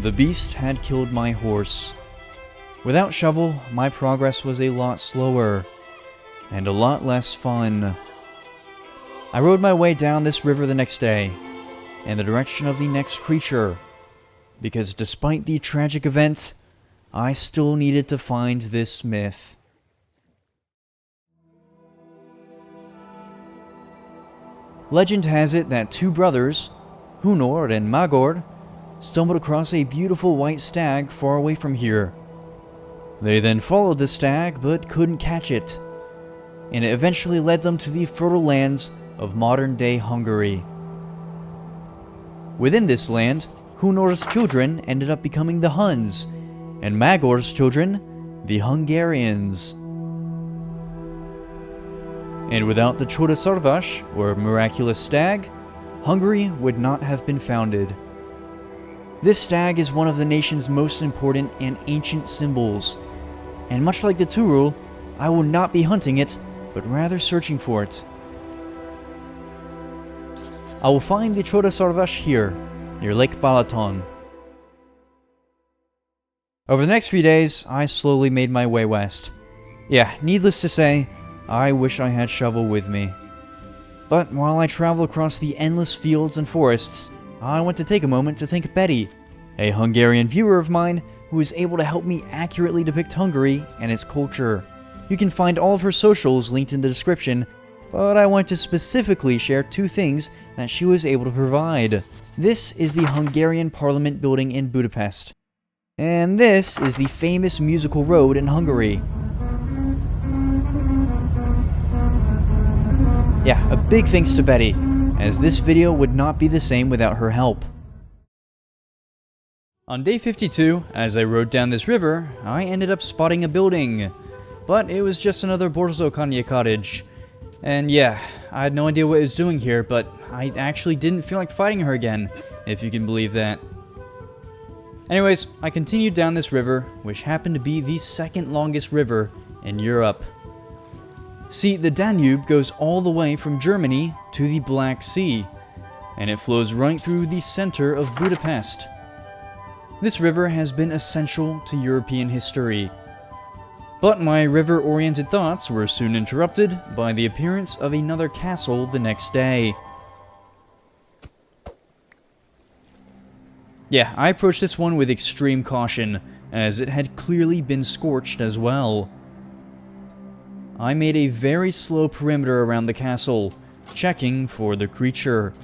The beast had killed my horse. Without Shovel, my progress was a lot slower, and a lot less fun. I rode my way down this river the next day, in the direction of the next creature, because despite the tragic event, I still needed to find this myth. Legend has it that 2 brothers, Hunor and Magor, stumbled across a beautiful white stag far away from here. They then followed the stag but couldn't catch it, and it eventually led them to the fertile lands of modern-day Hungary. Within this land, Hunor's children ended up becoming the Huns, and Magor's children, the Hungarians. And without the Csodaszarvas, or miraculous stag, Hungary would not have been founded. This stag is one of the nation's most important and ancient symbols, and much like the Turul, I will not be hunting it, but rather searching for it. I will find the Csodaszarvas here, near Lake Balaton. Over the next few days, I slowly made my way west. Yeah, needless to say, I wish I had Shovel with me. But while I travel across the endless fields and forests, I want to take a moment to thank Betty, a Hungarian viewer of mine who is able to help me accurately depict Hungary and its culture. You can find all of her socials linked in the description, but I want to specifically share 2 things that she was able to provide. This is the Hungarian Parliament building in Budapest. And this is the famous musical road in Hungary. Yeah, a big thanks to Betty, as this video would not be the same without her help. On day 52, as I rode down this river, I ended up spotting a building. But it was just another Boszorkány cottage. And yeah, I had no idea what it was doing here, but I actually didn't feel like fighting her again, if you can believe that. Anyways, I continued down this river, which happened to be the second longest river in Europe. See, the Danube goes all the way from Germany to the Black Sea, and it flows right through the center of Budapest. This river has been essential to European history. But my river-oriented thoughts were soon interrupted by the appearance of another castle the next day. Yeah, I approached this one with extreme caution, as it had clearly been scorched as well. I made a very slow perimeter around the castle, checking for the creature.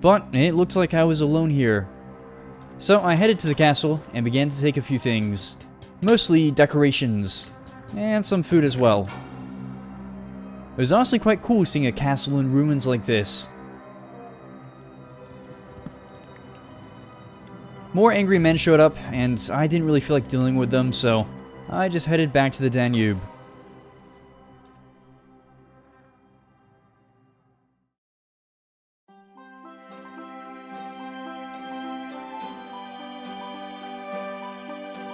But it looked like I was alone here. So I headed to the castle and began to take a few things. Mostly decorations, and some food as well. It was honestly quite cool seeing a castle in ruins like this. More angry men showed up, and I didn't really feel like dealing with them, so I just headed back to the Danube.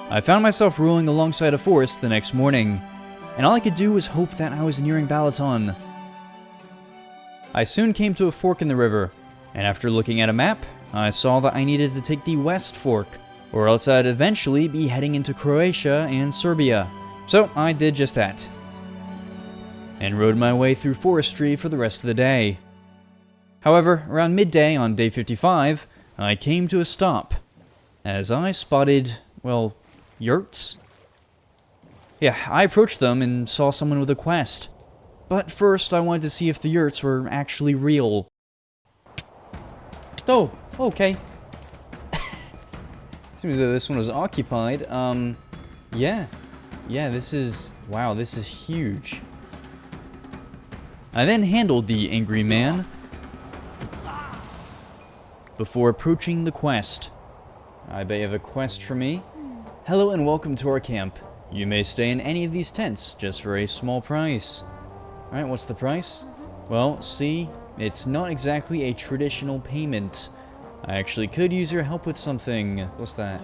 I found myself rolling alongside a forest the next morning, and all I could do was hope that I was nearing Balaton. I soon came to a fork in the river, and after looking at a map, I saw that I needed to take the west fork, or else I'd eventually be heading into Croatia and Serbia. So I did just that, and rode my way through forestry for the rest of the day. However, around midday on day 55, I came to a stop, as I spotted, well, yurts? Yeah, I approached them and saw someone with a quest. But first, I wanted to see if the yurts were actually real. Oh, okay. Seems that this one was occupied. Yeah. Yeah, this is... wow, this is huge. I then handled the angry man before approaching the quest. I bet you have a quest for me. Hello and welcome to our camp. You may stay in any of these tents, just for a small price. Alright, what's the price? Well, see, it's not exactly a traditional payment. I actually could use your help with something. What's that?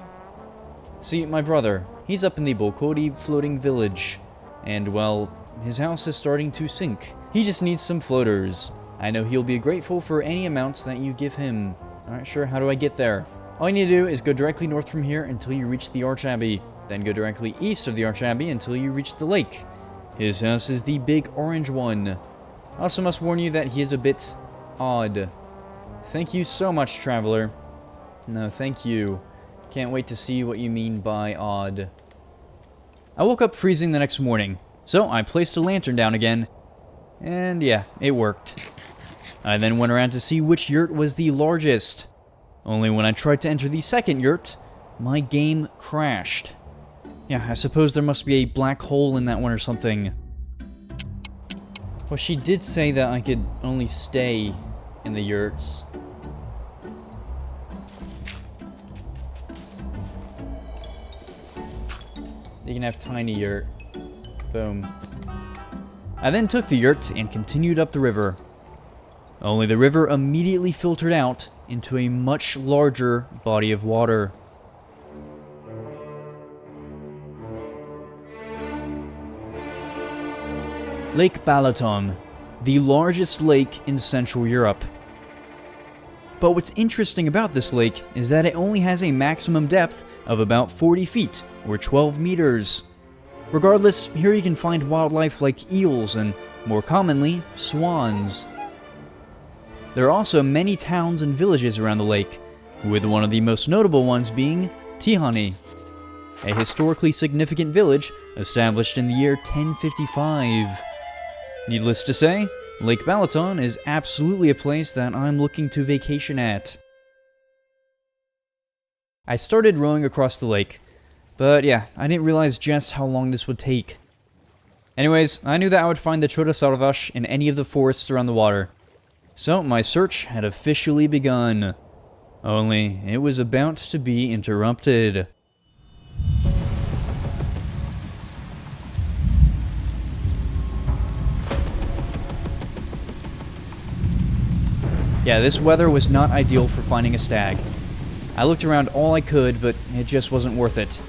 See, my brother, he's up in the Bokodi floating village. And, well, his house is starting to sink. He just needs some floaters. I know he'll be grateful for any amount that you give him. Alright, sure, how do I get there? All you need to do is go directly north from here until you reach the Archabbey. Then go directly east of the Archabbey until you reach the lake. His house is the big orange one. I also must warn you that he is a bit odd. Thank you so much, traveler. No, thank you. Can't wait to see what you mean by odd. I woke up freezing the next morning, so I placed a lantern down again. And yeah, it worked. I then went around to see which yurt was the largest. Only when I tried to enter the second yurt, my game crashed. Yeah, I suppose there must be a black hole in that one or something. Well, she did say that I could only stay in the yurts. You can have tiny yurt. Boom. I then took the yurt and continued up the river. Only the river immediately filtered out into a much larger body of water. Lake Balaton, the largest lake in Central Europe. But what's interesting about this lake is that it only has a maximum depth of about 40 feet, or 12 meters. Regardless, here you can find wildlife like eels and, more commonly, swans. There are also many towns and villages around the lake, with one of the most notable ones being Tihany, a historically significant village established in the year 1055. Needless to say, Lake Balaton is absolutely a place that I'm looking to vacation at. I started rowing across the lake, But yeah, I didn't realize just how long this would take. Anyways, I knew that I would find the Csodaszarvas in any of the forests around the water. So my search had officially begun. Only, it was about to be interrupted. Yeah, this weather was not ideal for finding a stag. I looked around all I could, but it just wasn't worth it.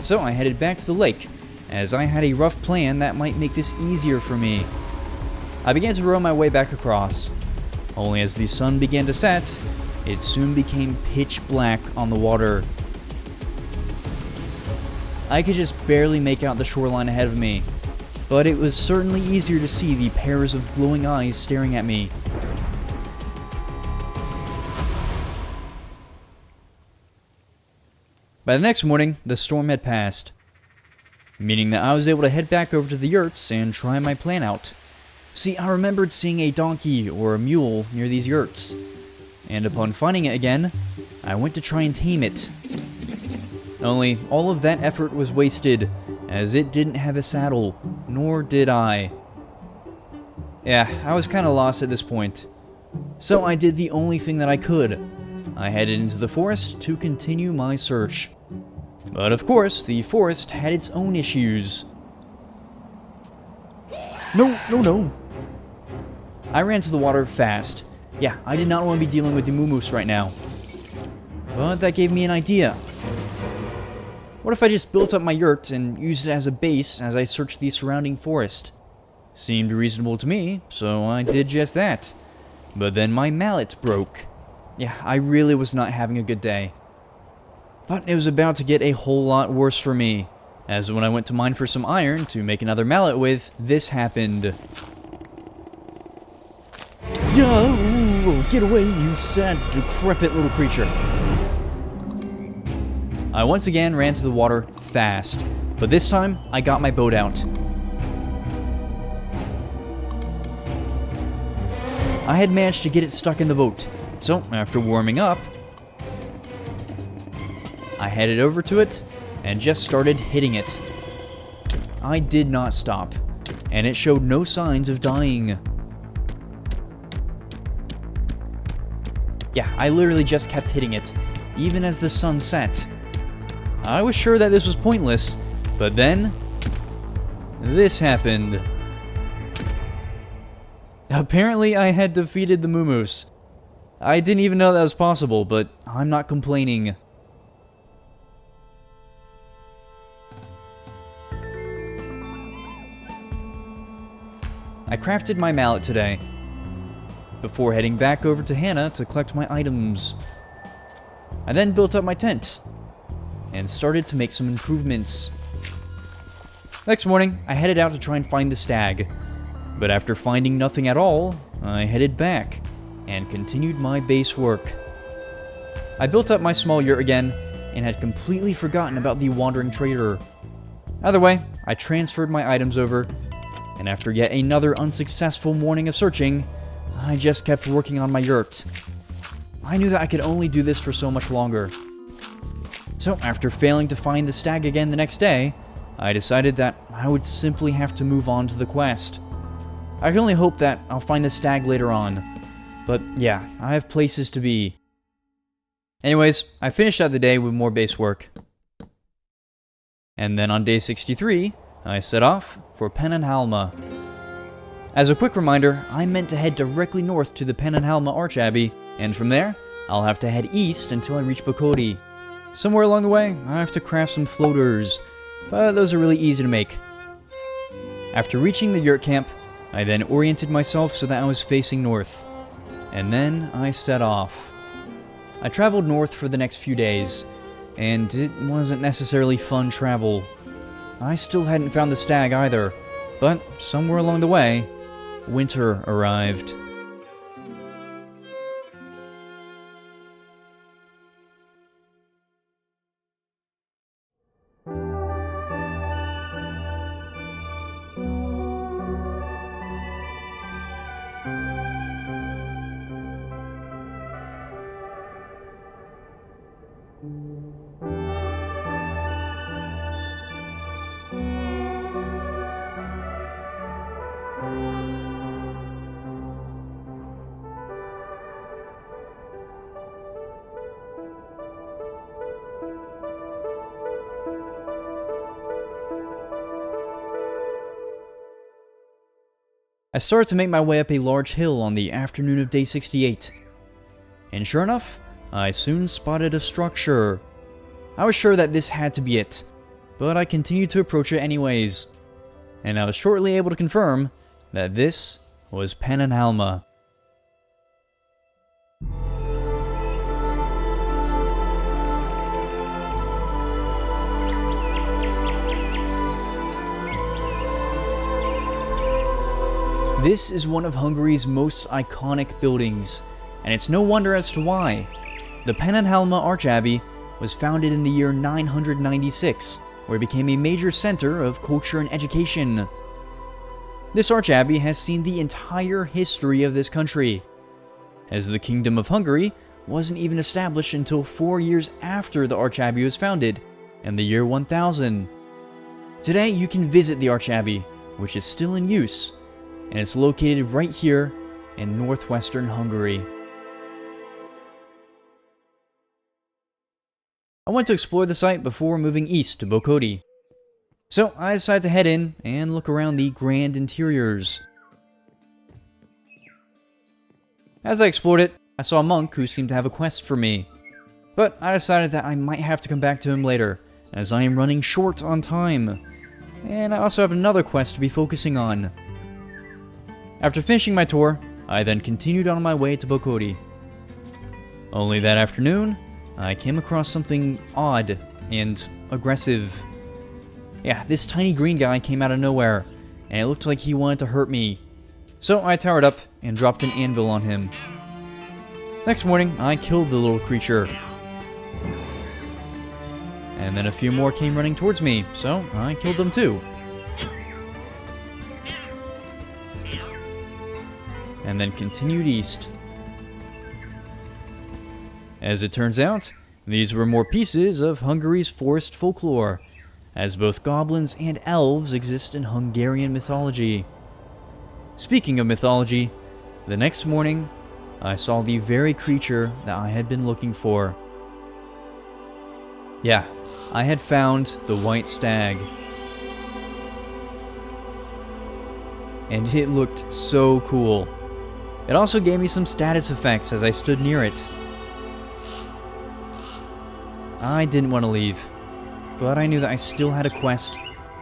So I headed back to the lake, as I had a rough plan that might make this easier for me. I began to row my way back across. Only as the sun began to set, it soon became pitch black on the water. I could just barely make out the shoreline ahead of me, but it was certainly easier to see the pairs of glowing eyes staring at me. By the next morning, the storm had passed, meaning that I was able to head back over to the yurts and try my plan out. See, I remembered seeing a donkey or a mule near these yurts, and upon finding it again, I went to try and tame it. Only, all of that effort was wasted, as it didn't have a saddle, nor did I. Yeah, I was kinda lost at this point. So I did the only thing that I could. I headed into the forest to continue my search. But of course, the forest had its own issues. No. I ran to the water fast. Yeah, I did not want to be dealing with the moo-moose right now. But that gave me an idea. What if I just built up my yurt and used it as a base as I searched the surrounding forest? Seemed reasonable to me, so I did just that. But then my mallet broke. Yeah, I really was not having a good day. But it was about to get a whole lot worse for me, as when I went to mine for some iron to make another mallet with, this happened. Yo, get away, you sad, decrepit little creature. I once again ran to the water fast, but this time I got my boat out. I had managed to get it stuck in the boat, so after warming up, I headed over to it and just started hitting it. I did not stop, and it showed no signs of dying. Yeah, I literally just kept hitting it, even as the sun set. I was sure that this was pointless, but then this happened. Apparently I had defeated the moo-moose. I didn't even know that was possible, but I'm not complaining. I crafted my mallet today, before heading back over to Hannah to collect my items. I then built up my tent, and started to make some improvements. Next morning, I headed out to try and find the stag, but after finding nothing at all, I headed back, and continued my base work. I built up my small yurt again, and had completely forgotten about the wandering trader. Either way, I transferred my items over, and after yet another unsuccessful morning of searching, I just kept working on my yurt. I knew that I could only do this for so much longer. So after failing to find the stag again the next day, I decided that I would simply have to move on to the quest. I can only hope that I'll find the stag later on. But yeah, I have places to be. Anyways, I finished out the day with more base work. And then on day 63, I set off for Pannonhalma. As a quick reminder, I meant to head directly north to the Pannonhalma Archabbey, and from there, I'll have to head east until I reach Bokodi. Somewhere along the way, I have to craft some floaters, but those are really easy to make. After reaching the yurt camp, I then oriented myself so that I was facing north, and then I set off. I traveled north for the next few days, and it wasn't necessarily fun travel. I still hadn't found the stag either, but somewhere along the way, winter arrived. I started to make my way up a large hill on the afternoon of day 68. And sure enough, I soon spotted a structure. I was sure that this had to be it, but I continued to approach it anyways. And I was shortly able to confirm that this was Pannonhalma. This is one of Hungary's most iconic buildings, and it's no wonder as to why. The Pannonhalma Archabbey was founded in the year 996, where it became a major center of culture and education. This Archabbey has seen the entire history of this country, as the Kingdom of Hungary wasn't even established until 4 years after the Archabbey was founded, in the year 1000. Today you can visit the Archabbey, which is still in use, and it's located right here in northwestern Hungary. I went to explore the site before moving east to Bokodi. So I decided to head in and look around the grand interiors. As I explored it, I saw a monk who seemed to have a quest for me. But I decided that I might have to come back to him later, as I am running short on time. And I also have another quest to be focusing on. After finishing my tour, I then continued on my way to Bokodi. Only that afternoon, I came across something odd and aggressive. Yeah, this tiny green guy came out of nowhere, and it looked like he wanted to hurt me. So I towered up and dropped an anvil on him. Next morning, I killed the little creature. And then a few more came running towards me, so I killed them too. And then continued east. As it turns out, these were more pieces of Hungary's forest folklore, as both goblins and elves exist in Hungarian mythology. Speaking of mythology, the next morning, I saw the very creature that I had been looking for. Yeah, I had found the white stag. And it looked so cool. It also gave me some status effects as I stood near it. I didn't want to leave, but I knew that I still had a quest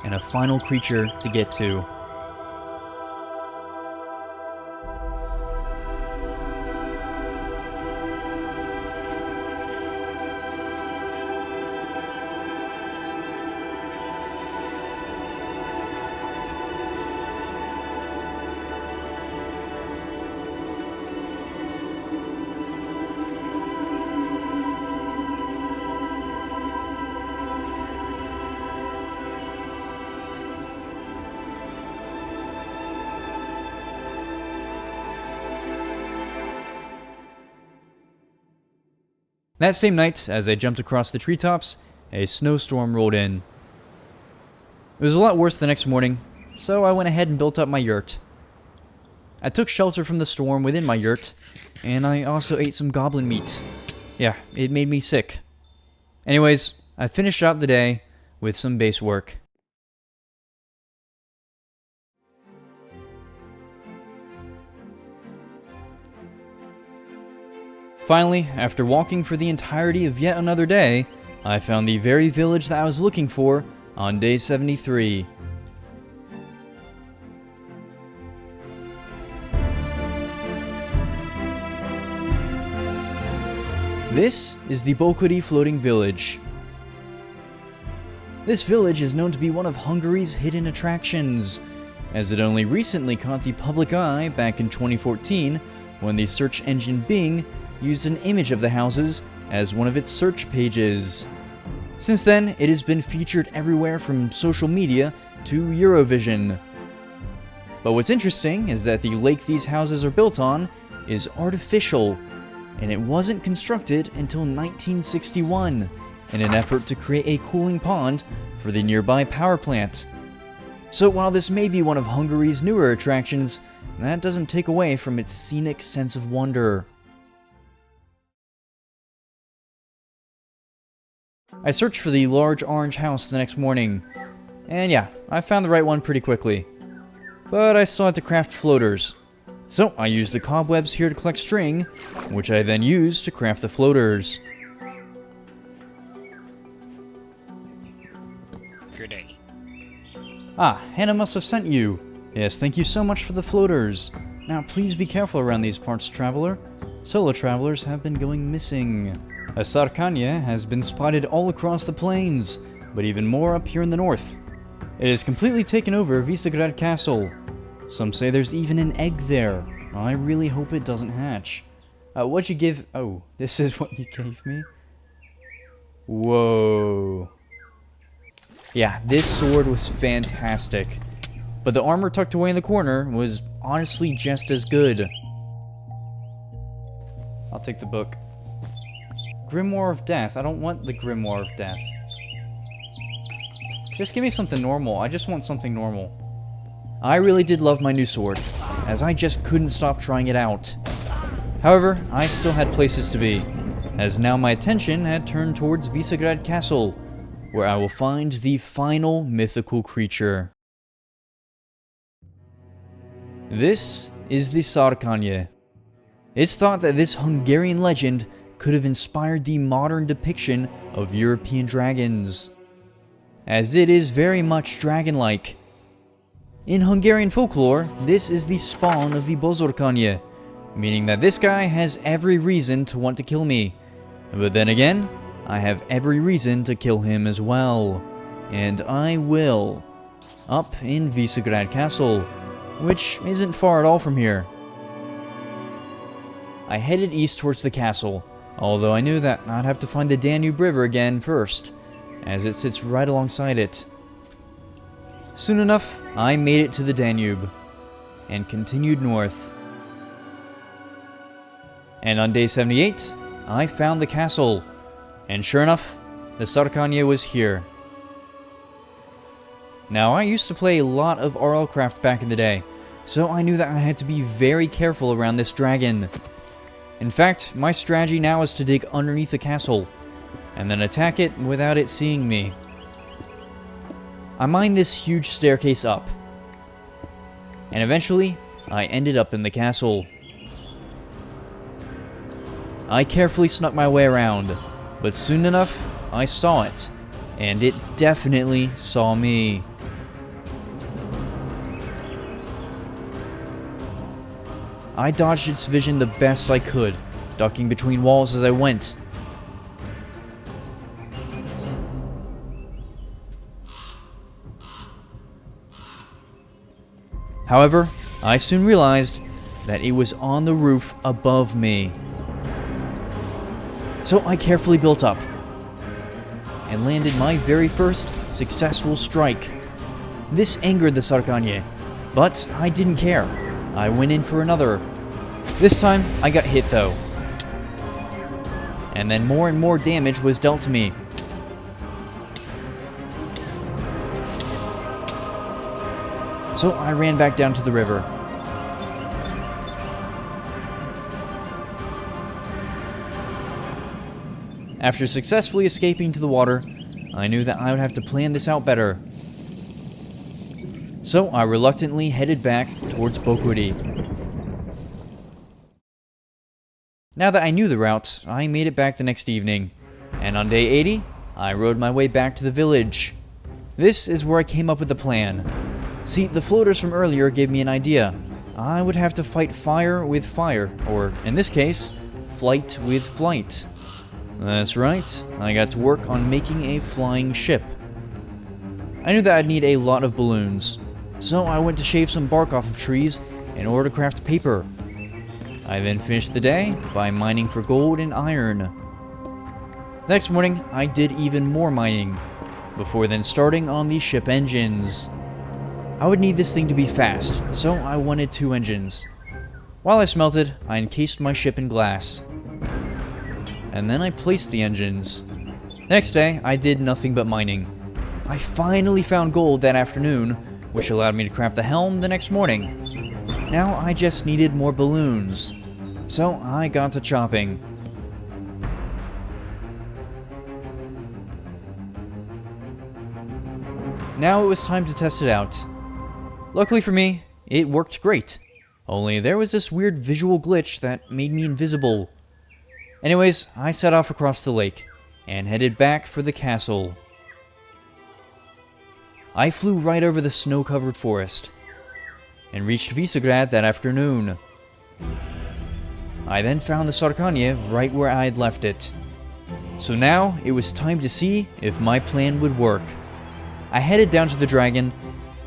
and a final creature to get to. That same night, as I jumped across the treetops, a snowstorm rolled in. It was a lot worse the next morning, so I went ahead and built up my yurt. I took shelter from the storm within my yurt, and I also ate some goblin meat. Yeah, it made me sick. Anyways, I finished out the day with some base work. Finally, after walking for the entirety of yet another day, I found the very village that I was looking for on day 73. This is the Bokodi floating village. This village is known to be one of Hungary's hidden attractions, as it only recently caught the public eye back in 2014 when the search engine Bing used an image of the houses as one of its search pages. Since then, it has been featured everywhere from social media to Eurovision. But what's interesting is that the lake these houses are built on is artificial, and it wasn't constructed until 1961 in an effort to create a cooling pond for the nearby power plant. So while this may be one of Hungary's newer attractions, that doesn't take away from its scenic sense of wonder. I searched for the large orange house the next morning, and yeah, I found the right one pretty quickly. but I still had to craft floaters. So I used the cobwebs here to collect string, which I then used to craft the floaters. Good day. Ah, Hannah must have sent you. Yes, thank you so much for the floaters. Now please be careful around these parts, traveler. Solo travelers have been going missing. A Sarkanya has been spotted all across the plains, but even more up here in the north. It has completely taken over Visegrad Castle. Some say there's even an egg there. I really hope it doesn't hatch. What'd you give... Oh, this is what you gave me? Whoa. Yeah, this sword was fantastic. But the armor tucked away in the corner was honestly just as good. I'll take the book. Grimoire of Death. I don't want the Grimoire of Death. Just give me something normal. I just want something normal. I really did love my new sword, as I just couldn't stop trying it out. However, I still had places to be, as now my attention had turned towards Visegrad Castle, where I will find the final mythical creature. This is the Sarkanya. It's thought that this Hungarian legend could have inspired the modern depiction of European dragons, as it is very much dragon-like. In Hungarian folklore, this is the spawn of the Boszorkány, meaning that this guy has every reason to want to kill me. But then again, I have every reason to kill him as well. And I will. Up in Visegrad Castle, which isn't far at all from here. I headed east towards the castle, although I knew that I'd have to find the Danube River again first, as it sits right alongside it. Soon enough, I made it to the Danube, and continued north. And on day 78, I found the castle, and sure enough, the Sarkanya was here. Now, I used to play a lot of RLcraft back in the day, so I knew that I had to be very careful around this dragon. In fact, my strategy now is to dig underneath the castle, and then attack it without it seeing me. I mined this huge staircase up, and eventually, I ended up in the castle. I carefully snuck my way around, but soon enough, I saw it, and it definitely saw me. I dodged its vision the best I could, ducking between walls as I went. However, I soon realized that it was on the roof above me. So I carefully built up, and landed my very first successful strike. This angered the Sarkanya, but I didn't care. I went in for another. This time, I got hit though. And then more and more damage was dealt to me. So I ran back down to the river. After successfully escaping to the water, I knew that I would have to plan this out better. So I reluctantly headed back towards Bokodi. Now that I knew the route, I made it back the next evening, and on day 80, I rode my way back to the village. This is where I came up with the plan. See, the floaters from earlier gave me an idea. I would have to fight fire with fire, or in this case, flight with flight. That's right, I got to work on making a flying ship. I knew that I'd need a lot of balloons, so I went to shave some bark off of trees in order to craft paper. I then finished the day by mining for gold and iron. Next morning, I did even more mining, before then starting on the ship engines. I would need this thing to be fast, so I wanted 2 engines. While I smelted, I encased my ship in glass. And then I placed the engines. Next day, I did nothing but mining. I finally found gold that afternoon, which allowed me to craft the helm the next morning. Now I just needed more balloons. So I got to chopping. Now it was time to test it out. Luckily for me, it worked great. Only there was this weird visual glitch that made me invisible. Anyways, I set off across the lake and headed back for the castle. I flew right over the snow-covered forest and reached Visegrad that afternoon. I then found the Sarkanye right where I had left it. So now it was time to see if my plan would work. I headed down to the dragon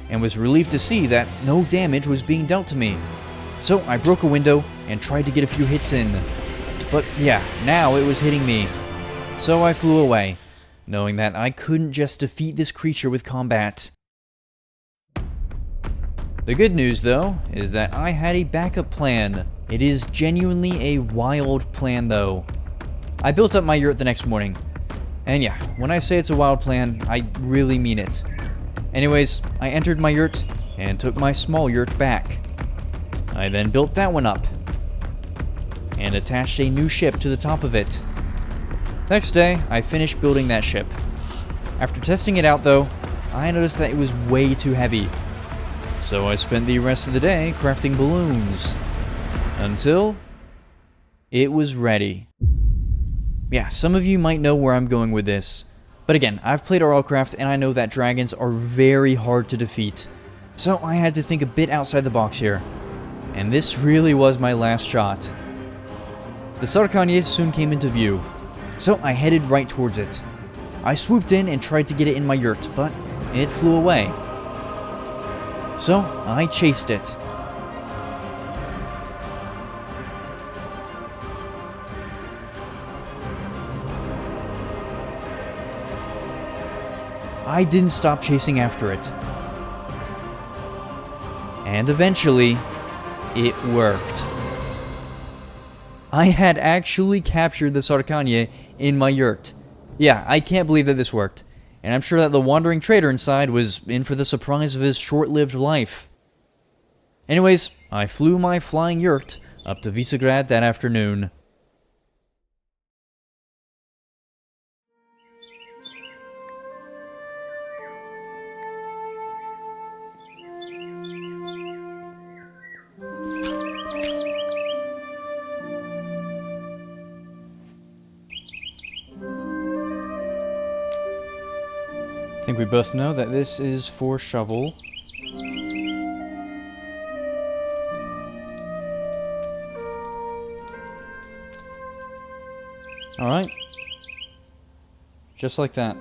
and was relieved to see that no damage was being dealt to me. So I broke a window and tried to get a few hits in. But yeah, now it was hitting me. So I flew away, knowing that I couldn't just defeat this creature with combat. The good news, though, is that I had a backup plan. It is genuinely a wild plan, though. I built up my yurt the next morning. And yeah, when I say it's a wild plan, I really mean it. Anyways, I entered my yurt and took my small yurt back. I then built that one up and attached a new ship to the top of it. Next day, I finished building that ship. After testing it out, though, I noticed that it was way too heavy. So I spent the rest of the day crafting balloons until it was ready. Yeah, some of you might know where I'm going with this. But again, I've played RLcraft and I know that dragons are very hard to defeat. So I had to think a bit outside the box here. And this really was my last shot. The Sarkanye soon came into view, so I headed right towards it. I swooped in and tried to get it in my yurt, but it flew away. So I chased it. I didn't stop chasing after it. And eventually, it worked. I had actually captured the Sarkanye in my yurt. Yeah, I can't believe that this worked. And I'm sure that the wandering trader inside was in for the surprise of his short-lived life. Anyways, I flew my flying yurt up to Visegrad that afternoon. I think we both know that this is for shovel. Alright. Just like that.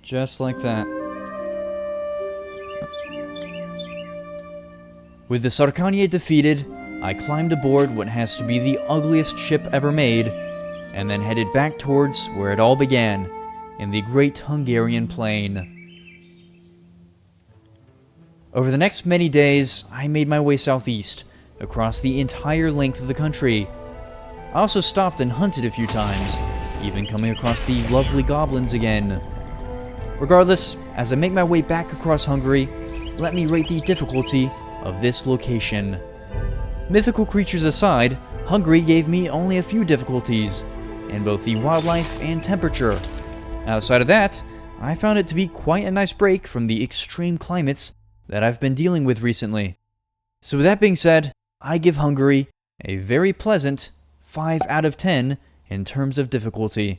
Just like that. With the Sarkanye defeated, I climbed aboard what has to be the ugliest ship ever made, and then headed back towards where it all began, in the Great Hungarian Plain. Over the next many days, I made my way southeast, across the entire length of the country. I also stopped and hunted a few times, even coming across the lovely goblins again. Regardless, as I make my way back across Hungary, let me rate the difficulty of this location. Mythical creatures aside, Hungary gave me only a few difficulties, in both the wildlife and temperature. Outside of that, I found it to be quite a nice break from the extreme climates that I've been dealing with recently. So with that being said, I give Hungary a very pleasant 5 out of 10 in terms of difficulty.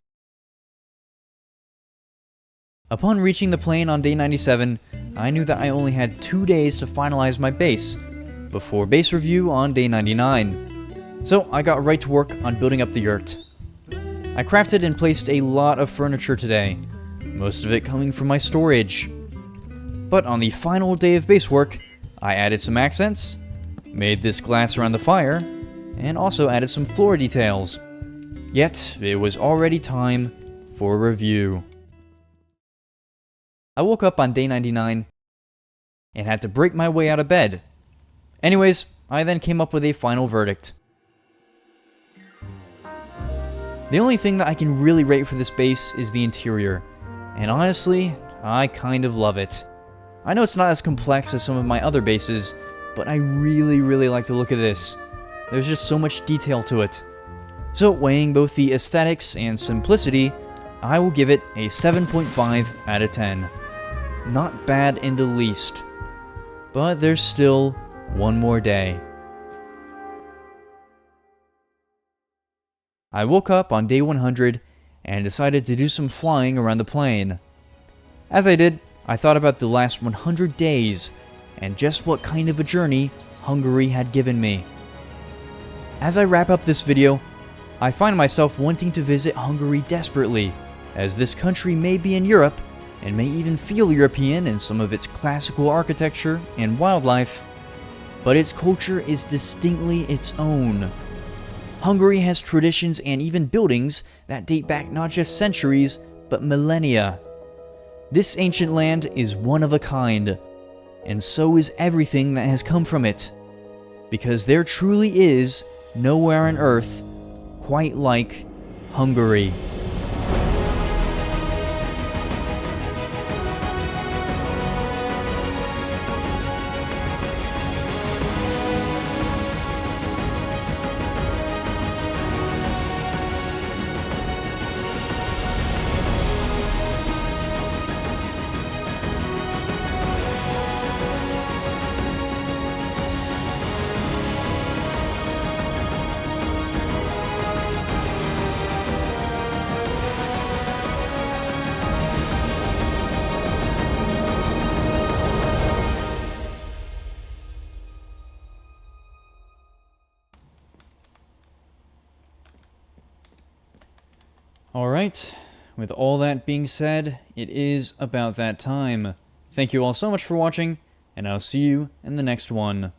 Upon reaching the plain on day 97, I knew that I only had 2 days to finalize my base, before base review on day 99. So I got right to work on building up the yurt. I crafted and placed a lot of furniture today, most of it coming from my storage. But on the final day of base work, I added some accents, made this glass around the fire, and also added some floor details. Yet, it was already time for review. I woke up on day 99 and had to break my way out of bed. Anyways, I then came up with a final verdict. The only thing that I can really rate for this base is the interior, and honestly, I kind of love it. I know it's not as complex as some of my other bases, but I really like the look of this. There's just so much detail to it. So weighing both the aesthetics and simplicity, I will give it a 7.5 out of 10. Not bad in the least. But there's still one more day. I woke up on day 100 and decided to do some flying around the plane. As I did, I thought about the last 100 days and just what kind of a journey Hungary had given me. As I wrap up this video, I find myself wanting to visit Hungary desperately, as this country may be in Europe and may even feel European in some of its classical architecture and wildlife, but its culture is distinctly its own. Hungary has traditions and even buildings that date back not just centuries, but millennia. This ancient land is one of a kind, and so is everything that has come from it, because there truly is nowhere on Earth quite like Hungary. Alright, with all that being said, it is about that time. Thank you all so much for watching, and I'll see you in the next one.